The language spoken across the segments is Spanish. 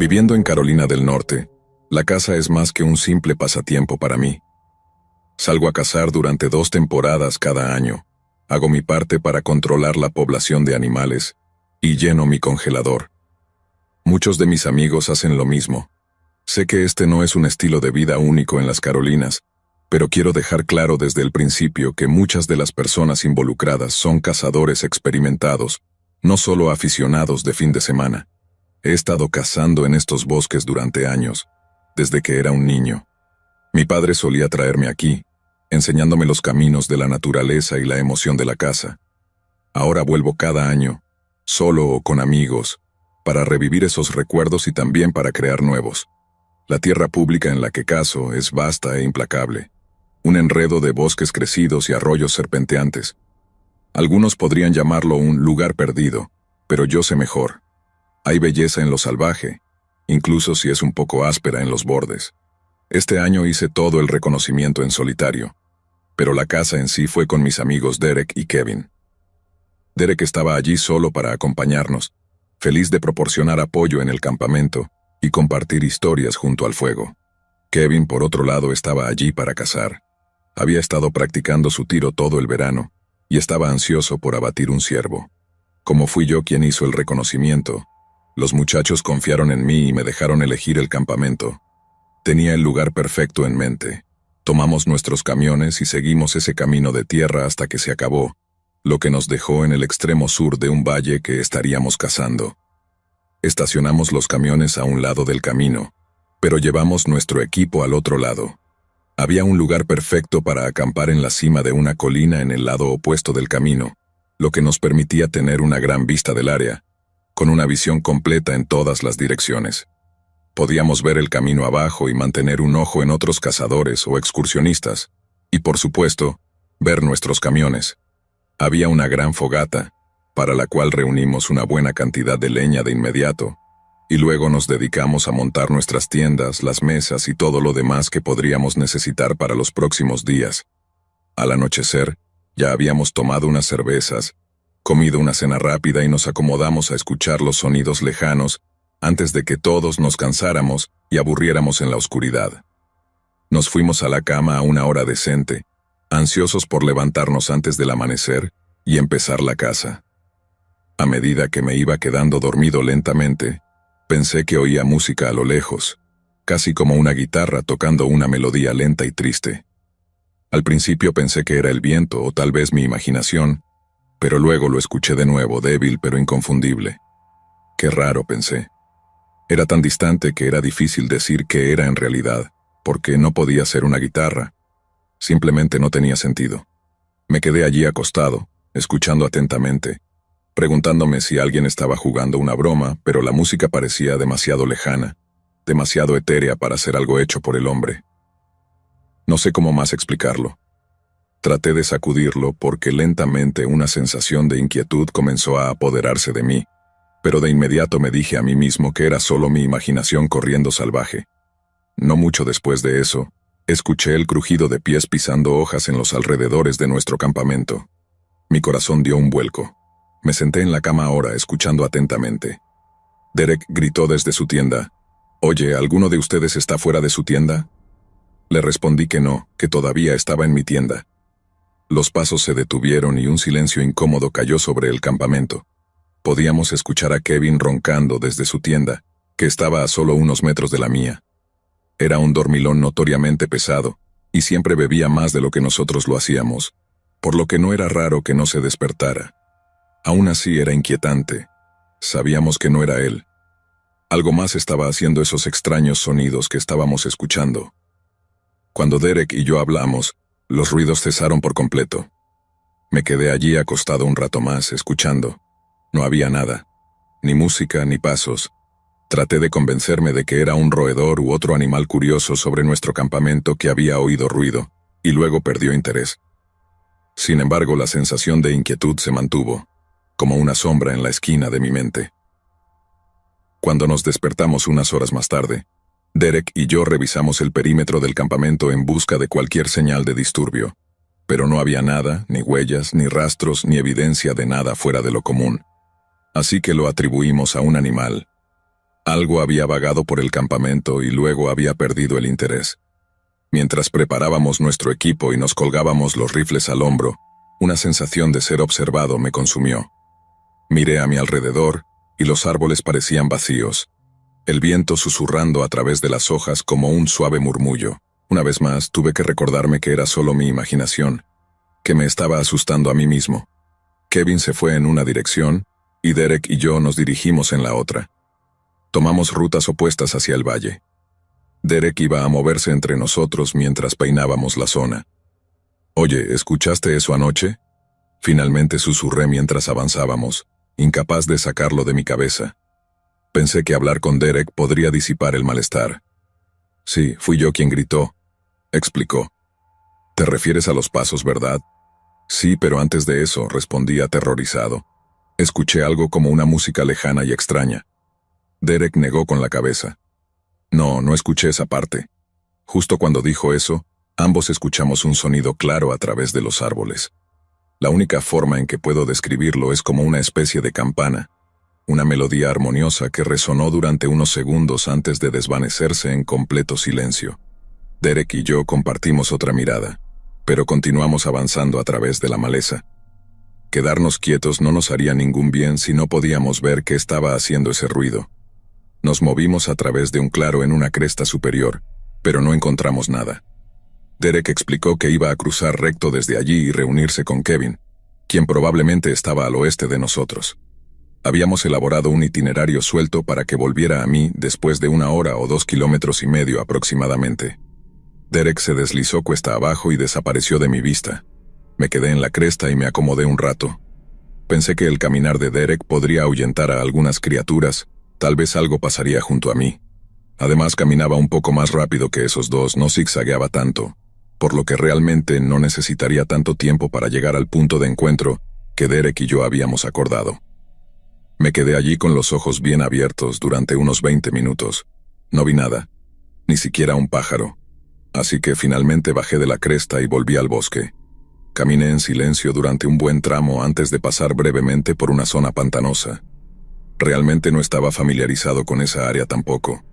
Viviendo en Carolina del Norte, la caza es más que un simple pasatiempo para mí. Salgo a cazar durante 2 temporadas cada año, hago mi parte para controlar la población de animales y lleno mi congelador. Muchos de mis amigos hacen lo mismo. Sé que este no es un estilo de vida único en las Carolinas, pero quiero dejar claro desde el principio que muchas de las personas involucradas son cazadores experimentados, no solo aficionados de fin de semana. He estado cazando en estos bosques durante años, desde que era un niño. Mi padre solía traerme aquí, enseñándome los caminos de la naturaleza y la emoción de la caza. Ahora vuelvo cada año, solo o con amigos, para revivir esos recuerdos y también para crear nuevos. La tierra pública en la que cazo es vasta e implacable, un enredo de bosques crecidos y arroyos serpenteantes. Algunos podrían llamarlo un lugar perdido, pero yo sé mejor. Hay belleza en lo salvaje, incluso si es un poco áspera en los bordes. Este año hice todo el reconocimiento en solitario, pero la caza en sí fue con mis amigos Derek y Kevin. Derek estaba allí solo para acompañarnos, feliz de proporcionar apoyo en el campamento y compartir historias junto al fuego. Kevin, por otro lado, estaba allí para cazar. Había estado practicando su tiro todo el verano y estaba ansioso por abatir un ciervo. Como fui yo quien hizo el reconocimiento, los muchachos confiaron en mí y me dejaron elegir el campamento. Tenía el lugar perfecto en mente. Tomamos nuestros camiones y seguimos ese camino de tierra hasta que se acabó, lo que nos dejó en el extremo sur de un valle que estaríamos cazando. Estacionamos los camiones a un lado del camino, pero llevamos nuestro equipo al otro lado. Había un lugar perfecto para acampar en la cima de una colina en el lado opuesto del camino, lo que nos permitía tener una gran vista del área, con una visión completa en todas las direcciones. Podíamos ver el camino abajo y mantener un ojo en otros cazadores o excursionistas, y por supuesto, ver nuestros camiones. Había una gran fogata, para la cual reunimos una buena cantidad de leña de inmediato, y luego nos dedicamos a montar nuestras tiendas, las mesas y todo lo demás que podríamos necesitar para los próximos días. Al anochecer, ya habíamos tomado unas cervezas, comido una cena rápida y nos acomodamos a escuchar los sonidos lejanos antes de que todos nos cansáramos y aburriéramos en la oscuridad. Nos fuimos a la cama a una hora decente, ansiosos por levantarnos antes del amanecer y empezar la caza. A medida que me iba quedando dormido lentamente, pensé que oía música a lo lejos, casi como una guitarra tocando una melodía lenta y triste. Al principio pensé que era el viento o tal vez mi imaginación, pero luego lo escuché de nuevo, débil pero inconfundible. Qué raro, pensé. Era tan distante que era difícil decir qué era en realidad, porque no podía ser una guitarra. Simplemente no tenía sentido. Me quedé allí acostado, escuchando atentamente, preguntándome si alguien estaba jugando una broma, pero la música parecía demasiado lejana, demasiado etérea para ser algo hecho por el hombre. No sé cómo más explicarlo. Traté de sacudirlo porque lentamente una sensación de inquietud comenzó a apoderarse de mí, pero de inmediato me dije a mí mismo que era solo mi imaginación corriendo salvaje. No mucho después de eso, escuché el crujido de pies pisando hojas en los alrededores de nuestro campamento. Mi corazón dio un vuelco. Me senté en la cama ahora, escuchando atentamente. Derek gritó desde su tienda: «Oye, ¿alguno de ustedes está fuera de su tienda?» Le respondí que no, que todavía estaba en mi tienda. Los pasos se detuvieron y un silencio incómodo cayó sobre el campamento. Podíamos escuchar a Kevin roncando desde su tienda, que estaba a solo unos metros de la mía. Era un dormilón notoriamente pesado, y siempre bebía más de lo que nosotros lo hacíamos, por lo que no era raro que no se despertara. Aún así era inquietante. Sabíamos que no era él. Algo más estaba haciendo esos extraños sonidos que estábamos escuchando. Cuando Derek y yo hablamos, los ruidos cesaron por completo. Me quedé allí acostado un rato más, escuchando. No había nada, ni música ni pasos. Traté de convencerme de que era un roedor u otro animal curioso sobre nuestro campamento que había oído ruido, y luego perdió interés. Sin embargo, la sensación de inquietud se mantuvo, como una sombra en la esquina de mi mente. Cuando nos despertamos unas horas más tarde, Derek y yo revisamos el perímetro del campamento en busca de cualquier señal de disturbio, pero no había nada, ni huellas, ni rastros, ni evidencia de nada fuera de lo común. Así que lo atribuimos a un animal. Algo había vagado por el campamento y luego había perdido el interés. Mientras preparábamos nuestro equipo y nos colgábamos los rifles al hombro, una sensación de ser observado me consumió. Miré a mi alrededor y los árboles parecían vacíos, el viento susurrando a través de las hojas como un suave murmullo. Una vez más tuve que recordarme que era solo mi imaginación, que me estaba asustando a mí mismo. Kevin se fue en una dirección y Derek y yo nos dirigimos en la otra. Tomamos rutas opuestas hacia el valle. Derek iba a moverse entre nosotros mientras peinábamos la zona. «Oye, ¿escuchaste eso anoche?», finalmente susurré mientras avanzábamos, incapaz de sacarlo de mi cabeza. Pensé que hablar con Derek podría disipar el malestar. «Sí, fui yo quien gritó», explicó. «Te refieres a los pasos, ¿verdad?». «Sí, pero antes de eso», respondí aterrorizado. «Escuché algo como una música lejana y extraña». Derek negó con la cabeza. No escuché esa parte. Justo cuando dijo eso, ambos escuchamos un sonido claro a través de los árboles. La única forma en que puedo describirlo es como una especie de campana, una melodía armoniosa que resonó durante unos segundos antes de desvanecerse en completo silencio. Derek y yo compartimos otra mirada, pero continuamos avanzando a través de la maleza. Quedarnos quietos no nos haría ningún bien si no podíamos ver qué estaba haciendo ese ruido. Nos movimos a través de un claro en una cresta superior, pero no encontramos nada. Derek explicó que iba a cruzar recto desde allí y reunirse con Kevin, quien probablemente estaba al oeste de nosotros. Habíamos elaborado un itinerario suelto para que volviera a mí después de 1 hora o 2,5 kilómetros aproximadamente. Derek se deslizó cuesta abajo y desapareció de mi vista. Me quedé en la cresta y me acomodé un rato. Pensé que el caminar de Derek podría ahuyentar a algunas criaturas. Tal vez algo pasaría junto a mí. Además, caminaba un poco más rápido que esos dos, no zigzagueaba tanto, por lo que realmente no necesitaría tanto tiempo para llegar al punto de encuentro que Derek y yo habíamos acordado. Me quedé allí con los ojos bien abiertos durante unos 20 minutos. No vi nada, ni siquiera un pájaro. Así que finalmente bajé de la cresta y volví al bosque. Caminé en silencio durante un buen tramo antes de pasar brevemente por una zona pantanosa. Realmente no estaba familiarizado con esa área tampoco.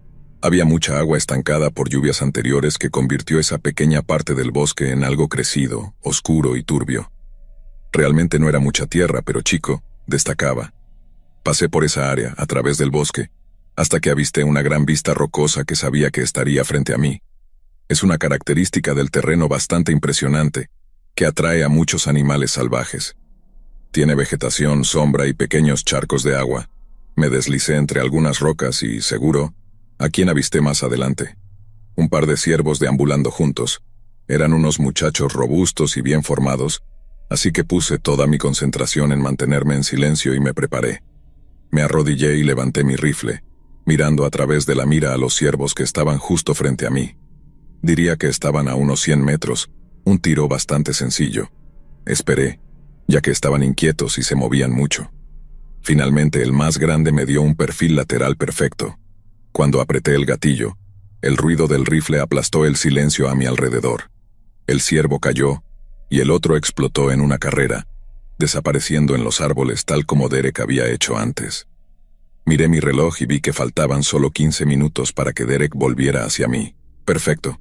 Había mucha agua estancada por lluvias anteriores que convirtió esa pequeña parte del bosque en algo crecido, oscuro y turbio. Realmente no era mucha tierra, pero chico, destacaba. Pasé por esa área, a través del bosque, hasta que avisté una gran vista rocosa que sabía que estaría frente a mí. Es una característica del terreno bastante impresionante, que atrae a muchos animales salvajes. Tiene vegetación, sombra y pequeños charcos de agua. Me deslicé entre algunas rocas y, seguro, ¿a quién avisté más adelante? Un par de ciervos deambulando juntos. Eran unos muchachos robustos y bien formados, así que puse toda mi concentración en mantenerme en silencio y me preparé. Me arrodillé y levanté mi rifle, mirando a través de la mira a los ciervos que estaban justo frente a mí. Diría que estaban a unos 100 metros, un tiro bastante sencillo. Esperé, ya que estaban inquietos y se movían mucho. Finalmente el más grande me dio un perfil lateral perfecto. Cuando apreté el gatillo, el ruido del rifle aplastó el silencio a mi alrededor. El ciervo cayó, y el otro explotó en una carrera, desapareciendo en los árboles tal como Derek había hecho antes. Miré mi reloj y vi que faltaban solo 15 minutos para que Derek volviera hacia mí. Perfecto.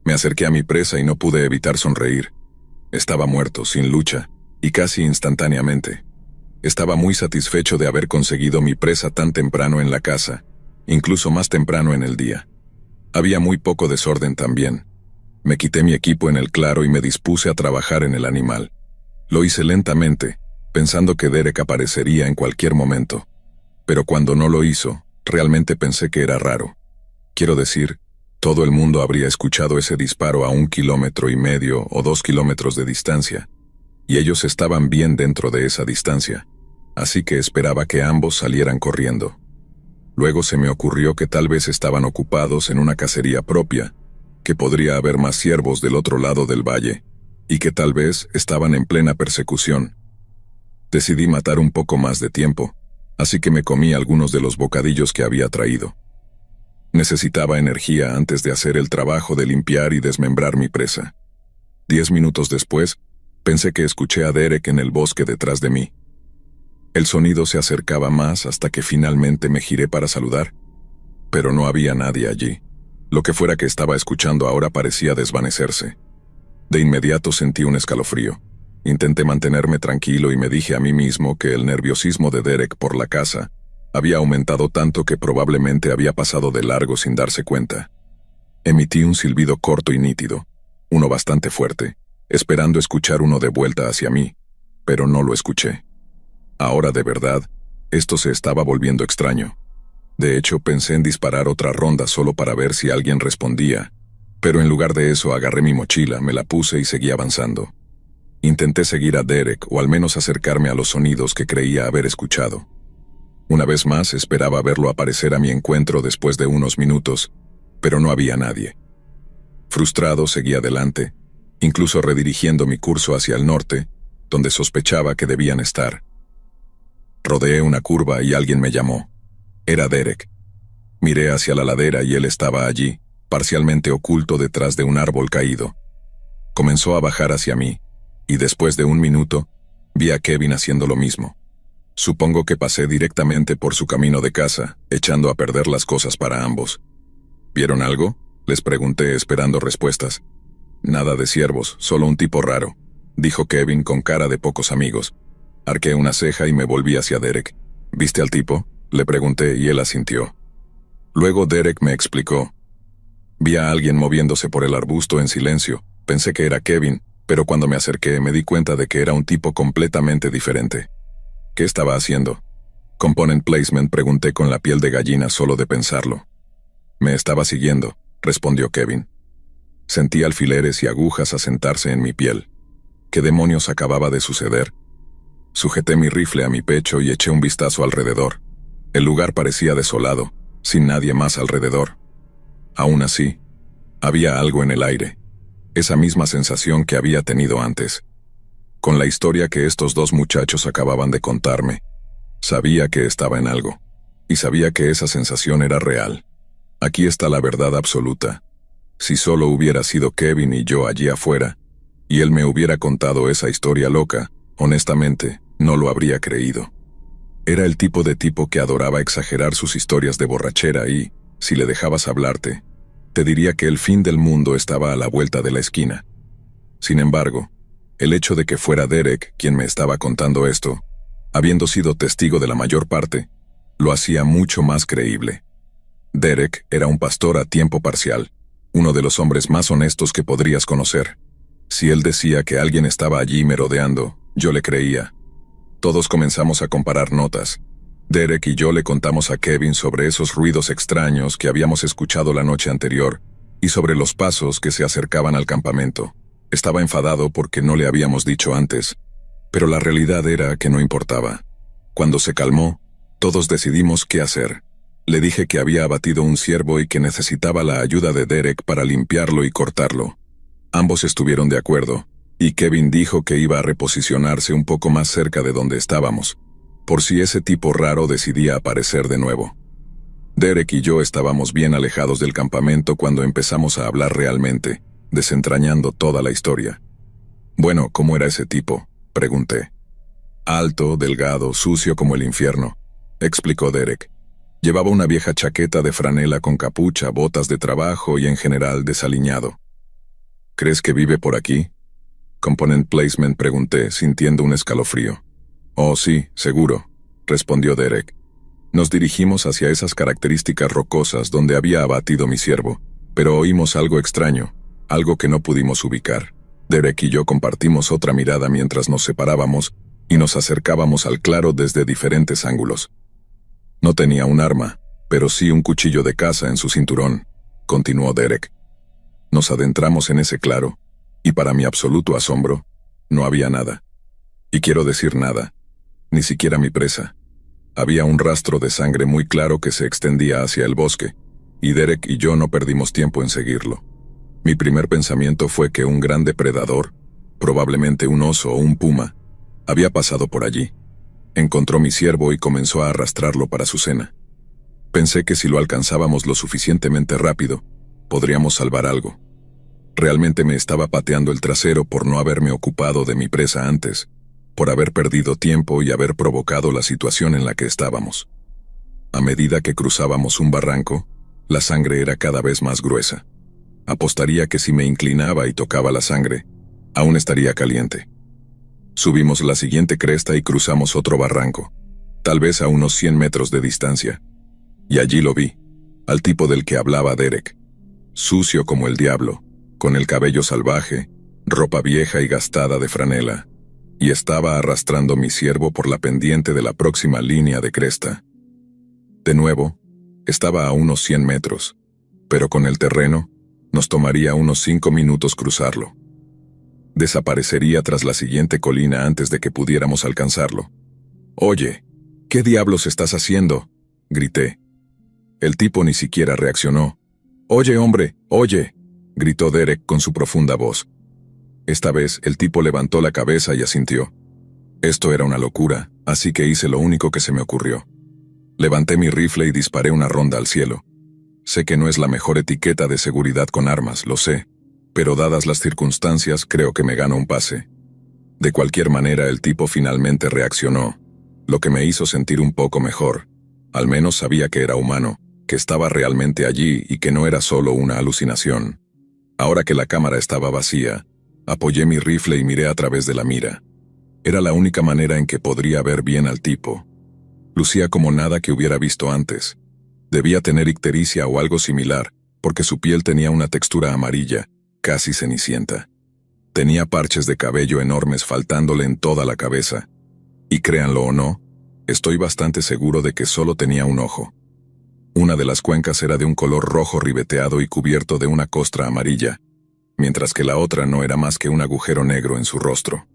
Me acerqué a mi presa y no pude evitar sonreír. Estaba muerto, sin lucha, y casi instantáneamente. Estaba muy satisfecho de haber conseguido mi presa tan temprano en la casa, incluso más temprano en el día. Había muy poco desorden también. Me quité mi equipo en el claro y me dispuse a trabajar en el animal. Lo hice lentamente, pensando que Derek aparecería en cualquier momento. Pero cuando no lo hizo, realmente pensé que era raro. Quiero decir, todo el mundo habría escuchado ese disparo a 1,5 kilómetros o 2 kilómetros de distancia, y ellos estaban bien dentro de esa distancia, así que esperaba que ambos salieran corriendo. Luego se me ocurrió que tal vez estaban ocupados en una cacería propia, que podría haber más ciervos del otro lado del valle, y que tal vez estaban en plena persecución. Decidí matar un poco más de tiempo, así que me comí algunos de los bocadillos que había traído. Necesitaba energía antes de hacer el trabajo de limpiar y desmembrar mi presa. 10 minutos después, pensé que escuché a Derek en el bosque detrás de mí. El sonido se acercaba más hasta que finalmente me giré para saludar, pero no había nadie allí. Lo que fuera que estaba escuchando ahora parecía desvanecerse. De inmediato sentí un escalofrío. Intenté mantenerme tranquilo y me dije a mí mismo que el nerviosismo de Derek por la casa había aumentado tanto que probablemente había pasado de largo sin darse cuenta. Emití un silbido corto y nítido, uno bastante fuerte, esperando escuchar uno de vuelta hacia mí, pero no lo escuché. Ahora de verdad, esto se estaba volviendo extraño. De hecho, pensé en disparar otra ronda solo para ver si alguien respondía, pero en lugar de eso agarré mi mochila, me la puse y seguí avanzando. Intenté seguir a Derek o al menos acercarme a los sonidos que creía haber escuchado. Una vez más esperaba verlo aparecer a mi encuentro después de unos minutos, pero no había nadie. Frustrado seguí adelante, incluso redirigiendo mi curso hacia el norte, donde sospechaba que debían estar. Rodeé una curva y alguien me llamó. Era Derek. Miré hacia la ladera y él estaba allí, parcialmente oculto detrás de un árbol caído. Comenzó a bajar hacia mí, y después de un minuto, vi a Kevin haciendo lo mismo. Supongo que pasé directamente por su camino de casa, echando a perder las cosas para ambos. ¿Vieron algo?, les pregunté esperando respuestas. Nada de ciervos, solo un tipo raro, dijo Kevin con cara de pocos amigos. Arqué una ceja y me volví hacia Derek. ¿Viste al tipo?, le pregunté y él asintió. Luego Derek me explicó. Vi a alguien moviéndose por el arbusto en silencio. Pensé que era Kevin, pero cuando me acerqué me di cuenta de que era un tipo completamente diferente. ¿Qué estaba haciendo? Component placement, pregunté con la piel de gallina solo de pensarlo. Me estaba siguiendo, respondió Kevin. Sentí alfileres y agujas asentarse en mi piel. ¿Qué demonios acababa de suceder? Sujeté mi rifle a mi pecho y eché un vistazo alrededor. El lugar parecía desolado, sin nadie más alrededor. Aún así, había algo en el aire. Esa misma sensación que había tenido antes. Con la historia que estos dos muchachos acababan de contarme, sabía que estaba en algo. Y sabía que esa sensación era real. Aquí está la verdad absoluta. Si solo hubiera sido Kevin y yo allí afuera, y él me hubiera contado esa historia loca, honestamente, no lo habría creído. Era el tipo de tipo que adoraba exagerar sus historias de borrachera y, si le dejabas hablarte, te diría que el fin del mundo estaba a la vuelta de la esquina. Sin embargo, el hecho de que fuera Derek quien me estaba contando esto, habiendo sido testigo de la mayor parte, lo hacía mucho más creíble. Derek era un pastor a tiempo parcial, uno de los hombres más honestos que podrías conocer. Si él decía que alguien estaba allí merodeando, yo le creía. Todos comenzamos a comparar notas. Derek y yo le contamos a Kevin sobre esos ruidos extraños que habíamos escuchado la noche anterior y sobre los pasos que se acercaban al campamento. Estaba enfadado porque no le habíamos dicho antes, pero la realidad era que no importaba. Cuando se calmó, todos decidimos qué hacer. Le dije que había abatido un ciervo y que necesitaba la ayuda de Derek para limpiarlo y cortarlo. Ambos estuvieron de acuerdo, y Kevin dijo que iba a reposicionarse un poco más cerca de donde estábamos, por si ese tipo raro decidía aparecer de nuevo. Derek y yo estábamos bien alejados del campamento cuando empezamos a hablar realmente, desentrañando toda la historia. Bueno, ¿cómo era ese tipo?, pregunté. Alto, delgado, sucio como el infierno, explicó Derek. Llevaba una vieja chaqueta de franela con capucha, botas de trabajo y en general desaliñado. ¿Crees que vive por aquí?, Component placement, pregunté, sintiendo un escalofrío. Oh, sí, seguro, respondió Derek. Nos dirigimos hacia esas características rocosas donde había abatido mi ciervo, pero oímos algo extraño, algo que no pudimos ubicar. Derek y yo compartimos otra mirada mientras nos separábamos y nos acercábamos al claro desde diferentes ángulos. No tenía un arma, pero sí un cuchillo de caza en su cinturón, continuó Derek. Nos adentramos en ese claro, y para mi absoluto asombro, no había nada. Y quiero decir nada, ni siquiera mi presa. Había un rastro de sangre muy claro que se extendía hacia el bosque, y Derek y yo no perdimos tiempo en seguirlo. Mi primer pensamiento fue que un gran depredador, probablemente un oso o un puma, había pasado por allí. Encontró mi ciervo y comenzó a arrastrarlo para su cena. Pensé que si lo alcanzábamos lo suficientemente rápido, podríamos salvar algo. Realmente me estaba pateando el trasero por no haberme ocupado de mi presa antes, por haber perdido tiempo y haber provocado la situación en la que estábamos. A medida que cruzábamos un barranco, La sangre era cada vez más gruesa. Apostaría que si me inclinaba y tocaba la sangre, aún estaría caliente. Subimos la siguiente cresta y cruzamos otro barranco, tal vez a unos 100 metros de distancia. Y allí lo vi, al tipo del que hablaba Derek. Sucio como el diablo, con el cabello salvaje, ropa vieja y gastada de franela, y estaba arrastrando mi ciervo por la pendiente de la próxima línea de cresta. De nuevo, estaba a unos 100 metros, pero con el terreno, nos tomaría unos 5 minutos cruzarlo. Desaparecería tras la siguiente colina antes de que pudiéramos alcanzarlo. «Oye, ¿qué diablos estás haciendo?», grité. El tipo ni siquiera reaccionó. «Oye, hombre, oye», gritó Derek con su profunda voz. Esta vez el tipo levantó la cabeza y asintió. Esto era una locura, así que hice lo único que se me ocurrió. Levanté mi rifle y disparé una ronda al cielo. Sé que no es la mejor etiqueta de seguridad con armas, lo sé, pero dadas las circunstancias creo que me gano un pase. De cualquier manera el tipo finalmente reaccionó, lo que me hizo sentir un poco mejor. Al menos sabía que era humano, que estaba realmente allí y que no era solo una alucinación. Ahora que la cámara estaba vacía, apoyé mi rifle y miré a través de la mira. Era la única manera en que podría ver bien al tipo. Lucía como nada que hubiera visto antes. Debía tener ictericia o algo similar, porque su piel tenía una textura amarilla, casi cenicienta. Tenía parches de cabello enormes faltándole en toda la cabeza. Y créanlo o no, estoy bastante seguro de que solo tenía un ojo. Una de las cuencas era de un color rojo ribeteado y cubierto de una costra amarilla, mientras que la otra no era más que un agujero negro en su rostro.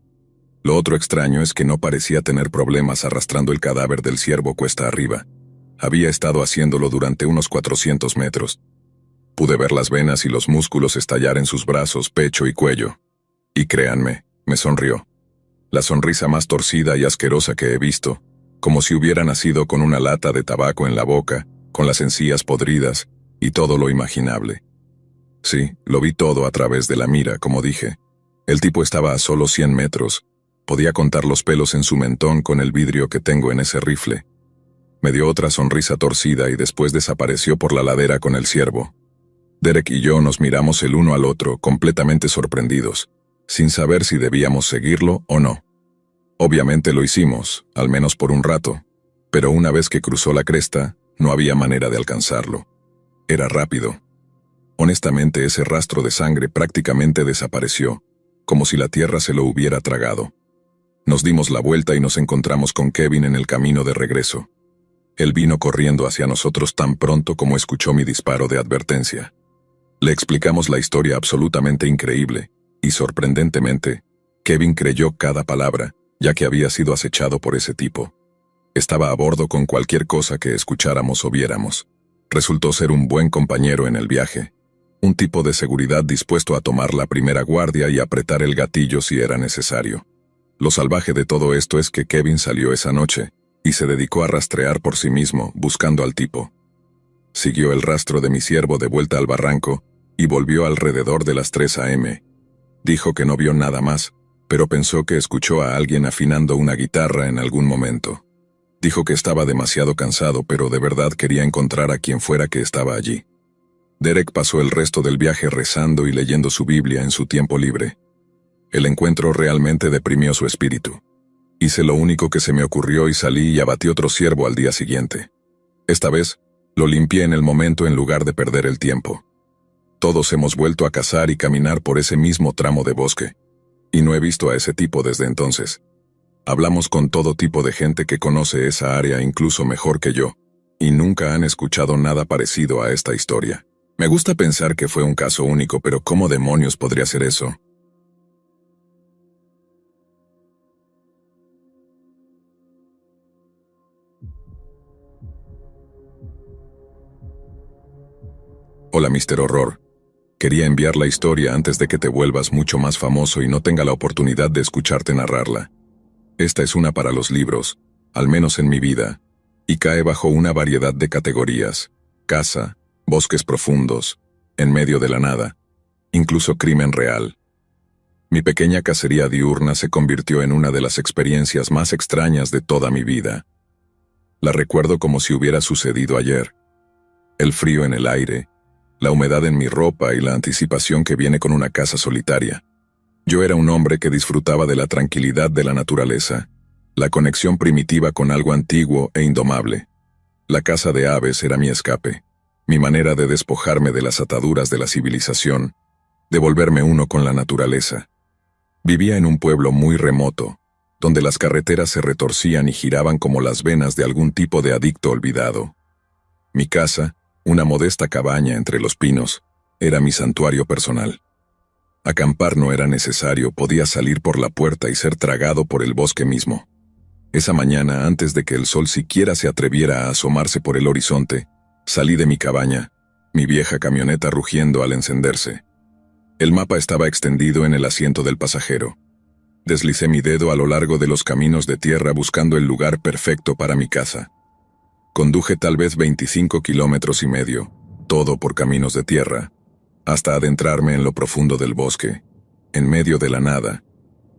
Lo otro extraño es que no parecía tener problemas arrastrando el cadáver del ciervo cuesta arriba. Había estado haciéndolo durante unos 400 metros. Pude ver las venas y los músculos estallar en sus brazos, pecho y cuello. Y créanme, me sonrió. La sonrisa más torcida y asquerosa que he visto, como si hubiera nacido con una lata de tabaco en la boca, con las encías podridas, y todo lo imaginable. Sí, lo vi todo a través de la mira, como dije. El tipo estaba a solo 100 metros. Podía contar los pelos en su mentón con el vidrio que tengo en ese rifle. Me dio otra sonrisa torcida y después desapareció por la ladera con el ciervo. Derek y yo nos miramos el uno al otro, completamente sorprendidos, sin saber si debíamos seguirlo o no. Obviamente lo hicimos, al menos por un rato, pero una vez que cruzó la cresta, no había manera de alcanzarlo. Era rápido. Honestamente, ese rastro de sangre prácticamente desapareció, como si la tierra se lo hubiera tragado. Nos dimos la vuelta y nos encontramos con Kevin en el camino de regreso. Él vino corriendo hacia nosotros tan pronto como escuchó mi disparo de advertencia. Le explicamos la historia absolutamente increíble, y sorprendentemente, Kevin creyó cada palabra, ya que había sido acechado por ese tipo. Estaba a bordo con cualquier cosa que escucháramos o viéramos. Resultó ser un buen compañero en el viaje, un tipo de seguridad dispuesto a tomar la primera guardia y apretar el gatillo si era necesario. Lo salvaje de todo esto es que Kevin salió esa noche, y se dedicó a rastrear por sí mismo, buscando al tipo. Siguió el rastro de mi ciervo de vuelta al barranco, y volvió alrededor de las 3 a.m. Dijo que no vio nada más, pero pensó que escuchó a alguien afinando una guitarra en algún momento. Dijo que estaba demasiado cansado, pero de verdad quería encontrar a quien fuera que estaba allí. Derek pasó el resto del viaje rezando y leyendo su Biblia en su tiempo libre. El encuentro realmente deprimió su espíritu. Hice lo único que se me ocurrió y salí y abatí otro ciervo al día siguiente. Esta vez, lo limpié en el momento en lugar de perder el tiempo. Todos hemos vuelto a cazar y caminar por ese mismo tramo de bosque. Y no he visto a ese tipo desde entonces. Hablamos con todo tipo de gente que conoce esa área incluso mejor que yo, y nunca han escuchado nada parecido a esta historia. Me gusta pensar que fue un caso único, pero ¿cómo demonios podría ser eso? Hola, Mr. Horror. Quería enviar la historia antes de que te vuelvas mucho más famoso y no tenga la oportunidad de escucharte narrarla. Esta es una para los libros, al menos en mi vida, y cae bajo una variedad de categorías: casa, bosques profundos, en medio de la nada, incluso crimen real. Mi pequeña cacería diurna se convirtió en una de las experiencias más extrañas de toda mi vida. La recuerdo como si hubiera sucedido ayer. El frío en el aire, la humedad en mi ropa y la anticipación que viene con una casa solitaria. Yo era un hombre que disfrutaba de la tranquilidad de la naturaleza, la conexión primitiva con algo antiguo e indomable. La caza de aves era mi escape, mi manera de despojarme de las ataduras de la civilización, de volverme uno con la naturaleza. Vivía en un pueblo muy remoto, donde las carreteras se retorcían y giraban como las venas de algún tipo de adicto olvidado. Mi casa, una modesta cabaña entre los pinos, era mi santuario personal. Acampar no era necesario, podía salir por la puerta y ser tragado por el bosque mismo. Esa mañana, antes de que el sol siquiera se atreviera a asomarse por el horizonte, salí de mi cabaña, mi vieja camioneta rugiendo al encenderse. El mapa estaba extendido en el asiento del pasajero. Deslicé mi dedo a lo largo de los caminos de tierra buscando el lugar perfecto para mi casa. Conduje tal vez 25 kilómetros y medio, todo por caminos de tierra, hasta adentrarme en lo profundo del bosque, en medio de la nada,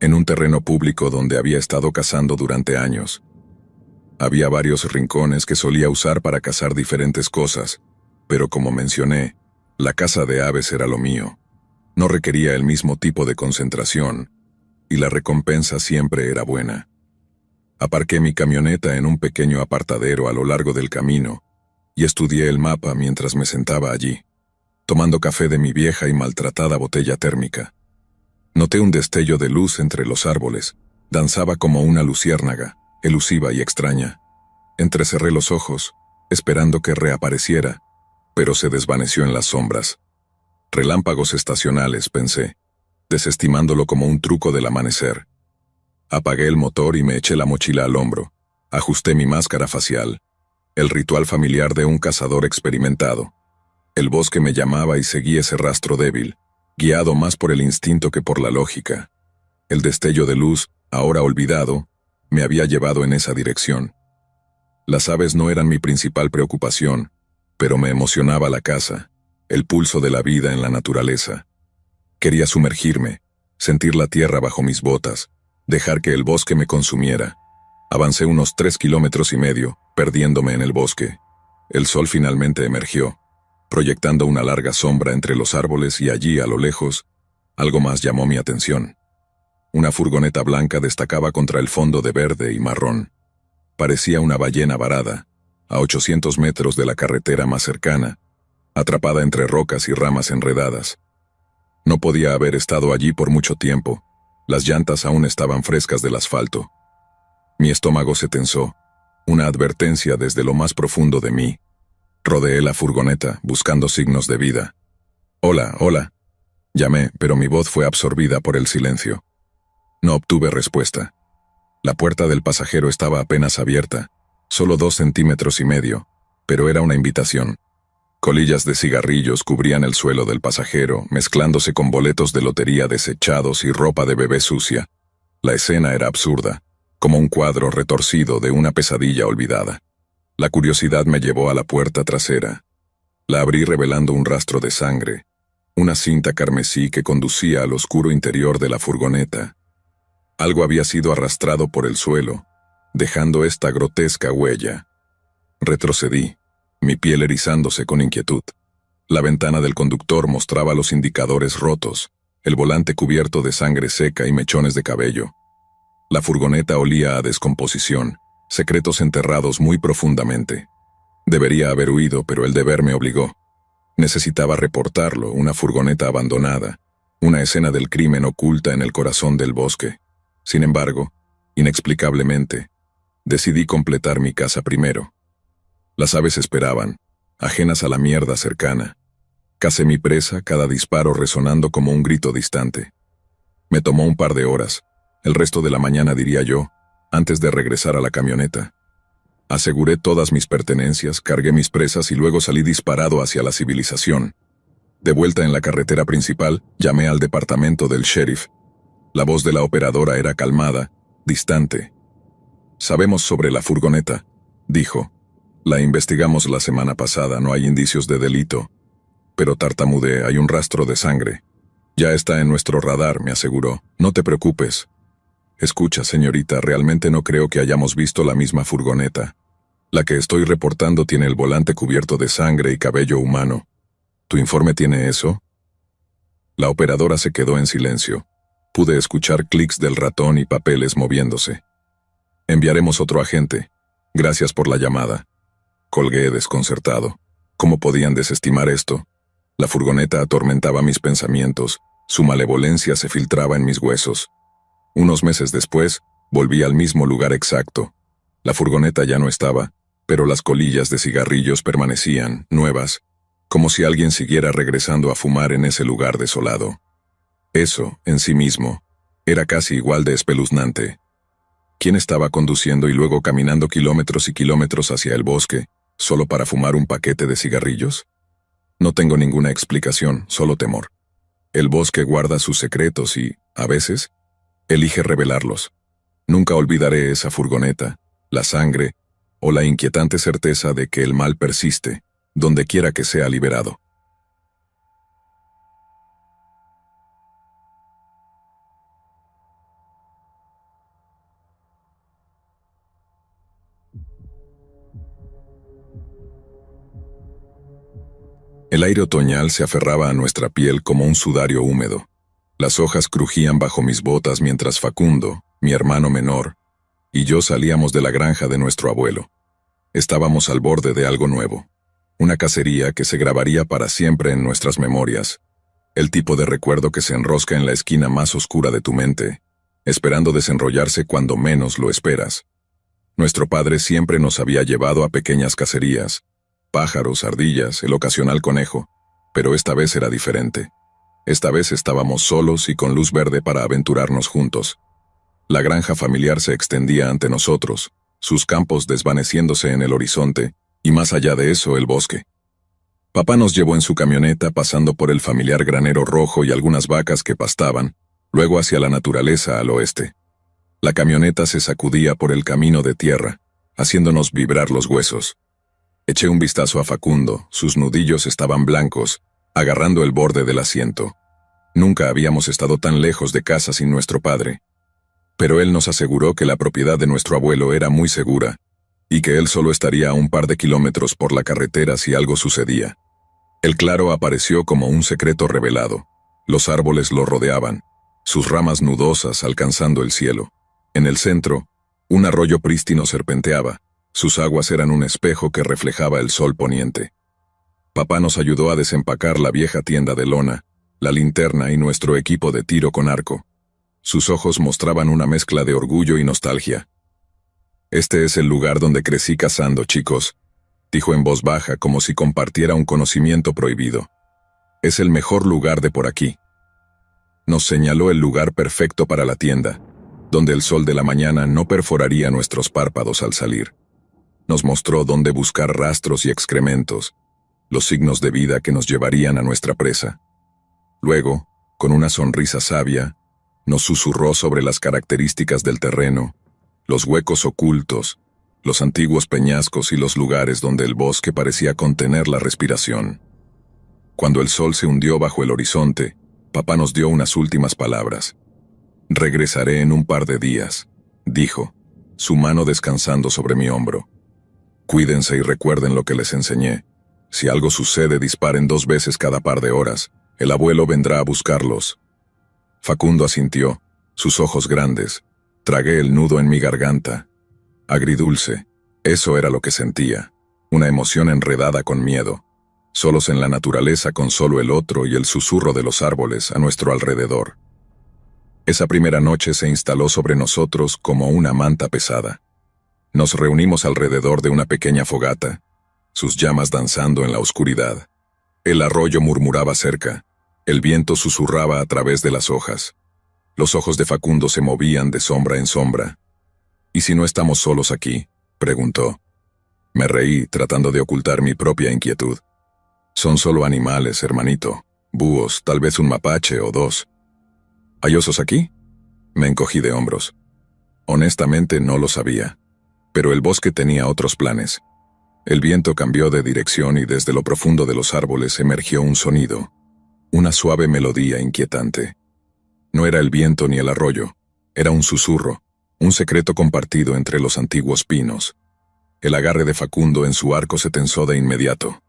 en un terreno público donde había estado cazando durante años. Había varios rincones que solía usar para cazar diferentes cosas, pero como mencioné, la caza de aves era lo mío. No requería el mismo tipo de concentración, y la recompensa siempre era buena. Aparqué mi camioneta en un pequeño apartadero a lo largo del camino, y estudié el mapa mientras me sentaba allí, tomando café de mi vieja y maltratada botella térmica. Noté un destello de luz entre los árboles, danzaba como una luciérnaga, elusiva y extraña. Entrecerré los ojos, esperando que reapareciera, pero se desvaneció en las sombras. Relámpagos estacionales, pensé, desestimándolo como un truco del amanecer. Apagué el motor y me eché la mochila al hombro. Ajusté mi máscara facial, el ritual familiar de un cazador experimentado. El bosque me llamaba y seguí ese rastro débil, guiado más por el instinto que por la lógica. El destello de luz, ahora olvidado, me había llevado en esa dirección. Las aves no eran mi principal preocupación, pero me emocionaba la caza, el pulso de la vida en la naturaleza. Quería sumergirme, sentir la tierra bajo mis botas, dejar que el bosque me consumiera. Avancé unos 3,5 kilómetros, perdiéndome en el bosque. El sol finalmente emergió, proyectando una larga sombra entre los árboles y allí, a lo lejos, algo más llamó mi atención. Una furgoneta blanca destacaba contra el fondo de verde y marrón. Parecía una ballena varada, a 800 metros de la carretera más cercana, atrapada entre rocas y ramas enredadas. No podía haber estado allí por mucho tiempo, las llantas aún estaban frescas del asfalto. Mi estómago se tensó, una advertencia desde lo más profundo de mí. Rodeé la furgoneta, buscando signos de vida. «Hola, hola». Llamé, pero mi voz fue absorbida por el silencio. No obtuve respuesta. La puerta del pasajero estaba apenas abierta, solo 2,5 centímetros, pero era una invitación. Colillas de cigarrillos cubrían el suelo del pasajero, mezclándose con boletos de lotería desechados y ropa de bebé sucia. La escena era absurda, como un cuadro retorcido de una pesadilla olvidada. La curiosidad me llevó a la puerta trasera. La abrí revelando un rastro de sangre, una cinta carmesí que conducía al oscuro interior de la furgoneta. Algo había sido arrastrado por el suelo, dejando esta grotesca huella. Retrocedí, mi piel erizándose con inquietud. La ventana del conductor mostraba los indicadores rotos, el volante cubierto de sangre seca y mechones de cabello. La furgoneta olía a descomposición, secretos enterrados muy profundamente. Debería haber huido, pero el deber me obligó. Necesitaba reportarlo, una furgoneta abandonada, una escena del crimen oculta en el corazón del bosque. Sin embargo, inexplicablemente, decidí completar mi caza primero. Las aves esperaban, ajenas a la mierda cercana. Cacé mi presa, cada disparo resonando como un grito distante. Me tomó un par de horas, el resto de la mañana diría yo, antes de regresar a la camioneta. Aseguré todas mis pertenencias, cargué mis presas y luego salí disparado hacia la civilización. De vuelta en la carretera principal, llamé al departamento del sheriff. La voz de la operadora era calmada, distante. «Sabemos sobre la furgoneta», dijo. «La investigamos la semana pasada, no hay indicios de delito». Pero tartamudeé, «hay un rastro de sangre». «Ya está en nuestro radar», me aseguró. «No te preocupes». «Escucha, señorita, realmente no creo que hayamos visto la misma furgoneta. La que estoy reportando tiene el volante cubierto de sangre y cabello humano. ¿Tu informe tiene eso? La operadora se quedó en silencio. Pude escuchar clics del ratón y papeles moviéndose. Enviaremos otro agente. Gracias por la llamada. Colgué desconcertado. ¿Cómo podían desestimar esto? La furgoneta atormentaba mis pensamientos. Su malevolencia se filtraba en mis huesos. Unos meses después, volví al mismo lugar exacto. La furgoneta ya no estaba, pero las colillas de cigarrillos permanecían, nuevas, como si alguien siguiera regresando a fumar en ese lugar desolado. Eso, en sí mismo, era casi igual de espeluznante. ¿Quién estaba conduciendo y luego caminando kilómetros y kilómetros hacia el bosque, solo para fumar un paquete de cigarrillos? No tengo ninguna explicación, solo temor. El bosque guarda sus secretos y, a veces, elige revelarlos. Nunca olvidaré esa furgoneta, la sangre, o la inquietante certeza de que el mal persiste, donde quiera que sea liberado. El aire otoñal se aferraba a nuestra piel como un sudario húmedo. Las hojas crujían bajo mis botas mientras Facundo, mi hermano menor, y yo salíamos de la granja de nuestro abuelo. Estábamos al borde de algo nuevo. Una cacería que se grabaría para siempre en nuestras memorias. El tipo de recuerdo que se enrosca en la esquina más oscura de tu mente, esperando desenrollarse cuando menos lo esperas. Nuestro padre siempre nos había llevado a pequeñas cacerías, pájaros, ardillas, el ocasional conejo, pero esta vez era diferente. Esta vez estábamos solos y con luz verde para aventurarnos juntos. La granja familiar se extendía ante nosotros, sus campos desvaneciéndose en el horizonte, y más allá de eso el bosque. Papá nos llevó en su camioneta pasando por el familiar granero rojo y algunas vacas que pastaban, luego hacia la naturaleza al oeste. La camioneta se sacudía por el camino de tierra, haciéndonos vibrar los huesos. Eché un vistazo a Facundo, sus nudillos estaban blancos, agarrando el borde del asiento. Nunca habíamos estado tan lejos de casa sin nuestro padre. Pero él nos aseguró que la propiedad de nuestro abuelo era muy segura, y que él solo estaría a un par de kilómetros por la carretera si algo sucedía. El claro apareció como un secreto revelado. Los árboles lo rodeaban, sus ramas nudosas alcanzando el cielo. En el centro, un arroyo prístino serpenteaba. Sus aguas eran un espejo que reflejaba el sol poniente. Papá nos ayudó a desempacar la vieja tienda de lona, la linterna y nuestro equipo de tiro con arco. Sus ojos mostraban una mezcla de orgullo y nostalgia. «Este es el lugar donde crecí cazando, chicos», dijo en voz baja como si compartiera un conocimiento prohibido. «Es el mejor lugar de por aquí». Nos señaló el lugar perfecto para la tienda, donde el sol de la mañana no perforaría nuestros párpados al salir. Nos mostró dónde buscar rastros y excrementos, los signos de vida que nos llevarían a nuestra presa. Luego, con una sonrisa sabia, nos susurró sobre las características del terreno, los huecos ocultos, los antiguos peñascos y los lugares donde el bosque parecía contener la respiración. Cuando el sol se hundió bajo el horizonte, papá nos dio unas últimas palabras. «Regresaré en un par de días», dijo, su mano descansando sobre mi hombro. «Cuídense y recuerden lo que les enseñé. Si algo sucede, disparen 2 veces cada par de horas. El abuelo vendrá a buscarlos». Facundo asintió, sus ojos grandes. Tragué el nudo en mi garganta. Agridulce. Eso era lo que sentía. Una emoción enredada con miedo. Solos en la naturaleza con solo el otro y el susurro de los árboles a nuestro alrededor. Esa primera noche se instaló sobre nosotros como una manta pesada. Nos reunimos alrededor de una pequeña fogata, sus llamas danzando en la oscuridad. El arroyo murmuraba cerca, el viento susurraba a través de las hojas. Los ojos de Facundo se movían de sombra en sombra. «¿Y si no estamos solos aquí?», preguntó. Me reí, tratando de ocultar mi propia inquietud. «Son solo animales, hermanito. Búhos, tal vez un mapache o 2. ¿Hay osos aquí?». Me encogí de hombros. Honestamente no lo sabía. Pero el bosque tenía otros planes. El viento cambió de dirección y desde lo profundo de los árboles emergió un sonido. Una suave melodía inquietante. No era el viento ni el arroyo. Era un susurro, un secreto compartido entre los antiguos pinos. El agarre de Facundo en su arco se tensó de inmediato.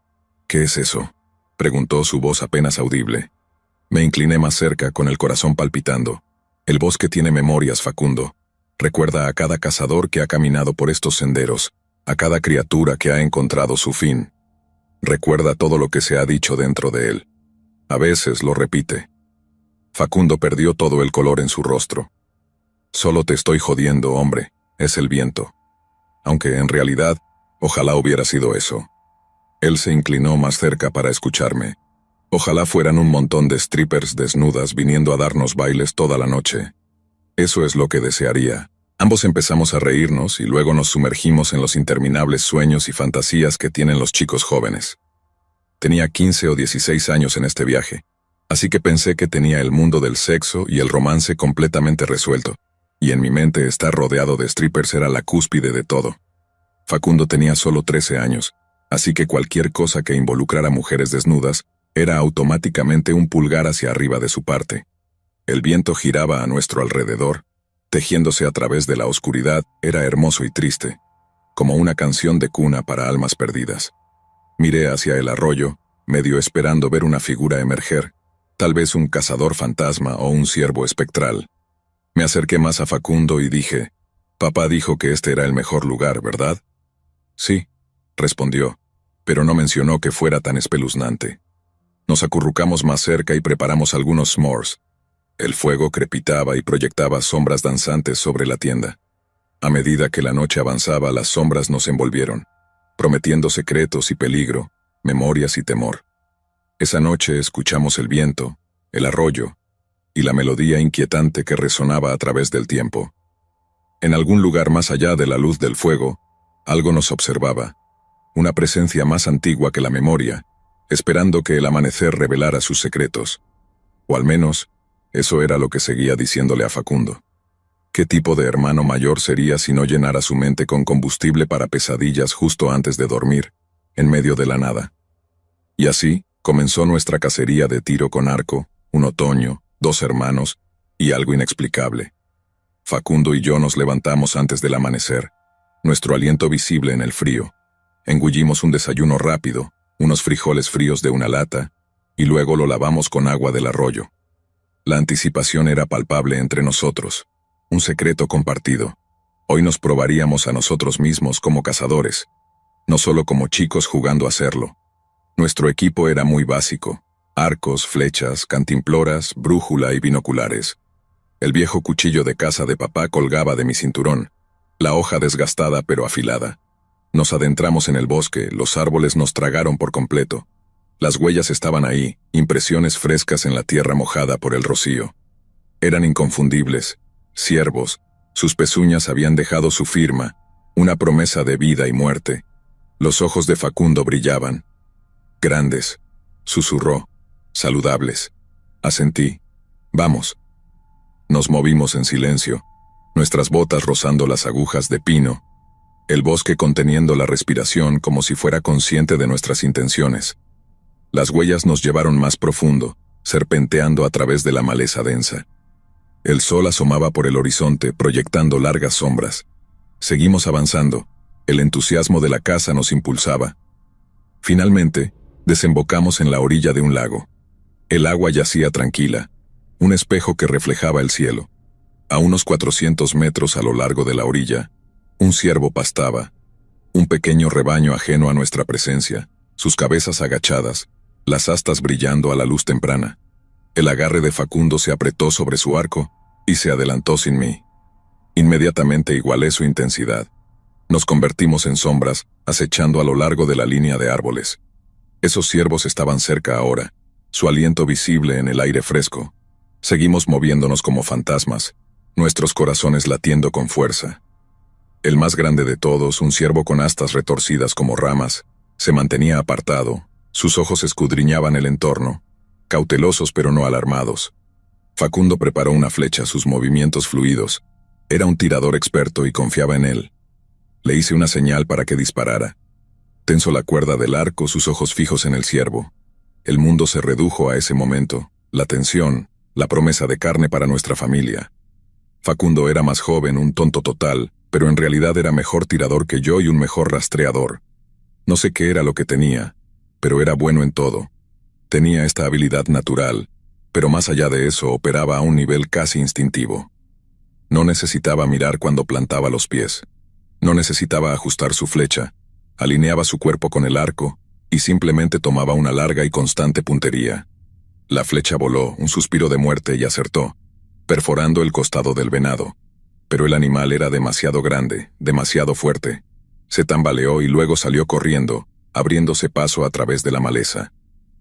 ¿Qué es eso?, preguntó, su voz apenas audible. Me incliné más cerca, con el corazón palpitando. El bosque tiene memorias, Facundo. Recuerda a cada cazador que ha caminado por estos senderos, a cada criatura que ha encontrado su fin. Recuerda todo lo que se ha dicho dentro de él. A veces lo repite. Facundo perdió todo el color en su rostro. Solo te estoy jodiendo, hombre, es el viento. Aunque en realidad, ojalá hubiera sido eso. Él se inclinó más cerca para escucharme. Ojalá fueran un montón de strippers desnudas viniendo a darnos bailes toda la noche. Eso es lo que desearía. Ambos empezamos a reírnos y luego nos sumergimos en los interminables sueños y fantasías que tienen los chicos jóvenes. Tenía 15 o 16 años en este viaje, así que pensé que tenía el mundo del sexo y el romance completamente resuelto, y en mi mente estar rodeado de strippers era la cúspide de todo. Facundo tenía solo 13 años, así que cualquier cosa que involucrara mujeres desnudas era automáticamente un pulgar hacia arriba de su parte. El viento giraba a nuestro alrededor, tejiéndose a través de la oscuridad, era hermoso y triste, como una canción de cuna para almas perdidas. Miré hacia el arroyo, medio esperando ver una figura emerger, tal vez un cazador fantasma o un ciervo espectral. Me acerqué más a Facundo y dije, «Papá dijo que este era el mejor lugar, ¿verdad?» «Sí», respondió, pero no mencionó que fuera tan espeluznante. Nos acurrucamos más cerca y preparamos algunos s'mores. El fuego crepitaba y proyectaba sombras danzantes sobre la tienda. A medida que la noche avanzaba, las sombras nos envolvieron, prometiendo secretos y peligro, memorias y temor. Esa noche escuchamos el viento, el arroyo, y la melodía inquietante que resonaba a través del tiempo. En algún lugar más allá de la luz del fuego, algo nos observaba, una presencia más antigua que la memoria, esperando que el amanecer revelara sus secretos. O al menos, eso era lo que seguía diciéndole a Facundo. ¿Qué tipo de hermano mayor sería si no llenara su mente con combustible para pesadillas justo antes de dormir, en medio de la nada? Y así comenzó nuestra cacería de tiro con arco, un otoño, 2 hermanos y algo inexplicable. Facundo y yo nos levantamos antes del amanecer, nuestro aliento visible en el frío. Engullimos un desayuno rápido, unos frijoles fríos de una lata, y luego lo lavamos con agua del arroyo. La anticipación era palpable entre nosotros, un secreto compartido. Hoy nos probaríamos a nosotros mismos como cazadores, no solo como chicos jugando a hacerlo. Nuestro equipo era muy básico: arcos, flechas, cantimploras, brújula y binoculares. El viejo cuchillo de caza de papá colgaba de mi cinturón, la hoja desgastada pero afilada. Nos adentramos en el bosque, los árboles nos tragaron por completo. Las huellas estaban ahí, impresiones frescas en la tierra mojada por el rocío. Eran inconfundibles, ciervos, sus pezuñas habían dejado su firma, una promesa de vida y muerte. Los ojos de Facundo brillaban. Grandes, susurró, saludables. Asentí. Vamos. Nos movimos en silencio, nuestras botas rozando las agujas de pino, el bosque conteniendo la respiración como si fuera consciente de nuestras intenciones. Las huellas nos llevaron más profundo, serpenteando a través de la maleza densa. El sol asomaba por el horizonte, proyectando largas sombras. Seguimos avanzando, el entusiasmo de la caza nos impulsaba. Finalmente, desembocamos en la orilla de un lago. El agua yacía tranquila, un espejo que reflejaba el cielo. A unos 400 metros a lo largo de la orilla, un ciervo pastaba, un pequeño rebaño ajeno a nuestra presencia, sus cabezas agachadas, las astas brillando a la luz temprana. El agarre de Facundo se apretó sobre su arco y se adelantó sin mí. Inmediatamente igualé su intensidad. Nos convertimos en sombras, acechando a lo largo de la línea de árboles. Esos ciervos estaban cerca ahora, su aliento visible en el aire fresco. Seguimos moviéndonos como fantasmas, nuestros corazones latiendo con fuerza. El más grande de todos, un ciervo con astas retorcidas como ramas, se mantenía apartado, sus ojos escudriñaban el entorno, cautelosos pero no alarmados. Facundo preparó una flecha, sus movimientos fluidos. Era un tirador experto y confiaba en él. Le hice una señal para que disparara. Tensó la cuerda del arco, sus ojos fijos en el ciervo. El mundo se redujo a ese momento, la tensión, la promesa de carne para nuestra familia. Facundo era más joven, un tonto total, pero en realidad era mejor tirador que yo y un mejor rastreador. No sé qué era lo que tenía, pero era bueno en todo. Tenía esta habilidad natural, pero más allá de eso operaba a un nivel casi instintivo. No necesitaba mirar cuando plantaba los pies. No necesitaba ajustar su flecha. Alineaba su cuerpo con el arco y simplemente tomaba una larga y constante puntería. La flecha voló, un suspiro de muerte, y acertó, perforando el costado del venado. Pero el animal era demasiado grande, demasiado fuerte. Se tambaleó y luego salió corriendo, abriéndose paso a través de la maleza.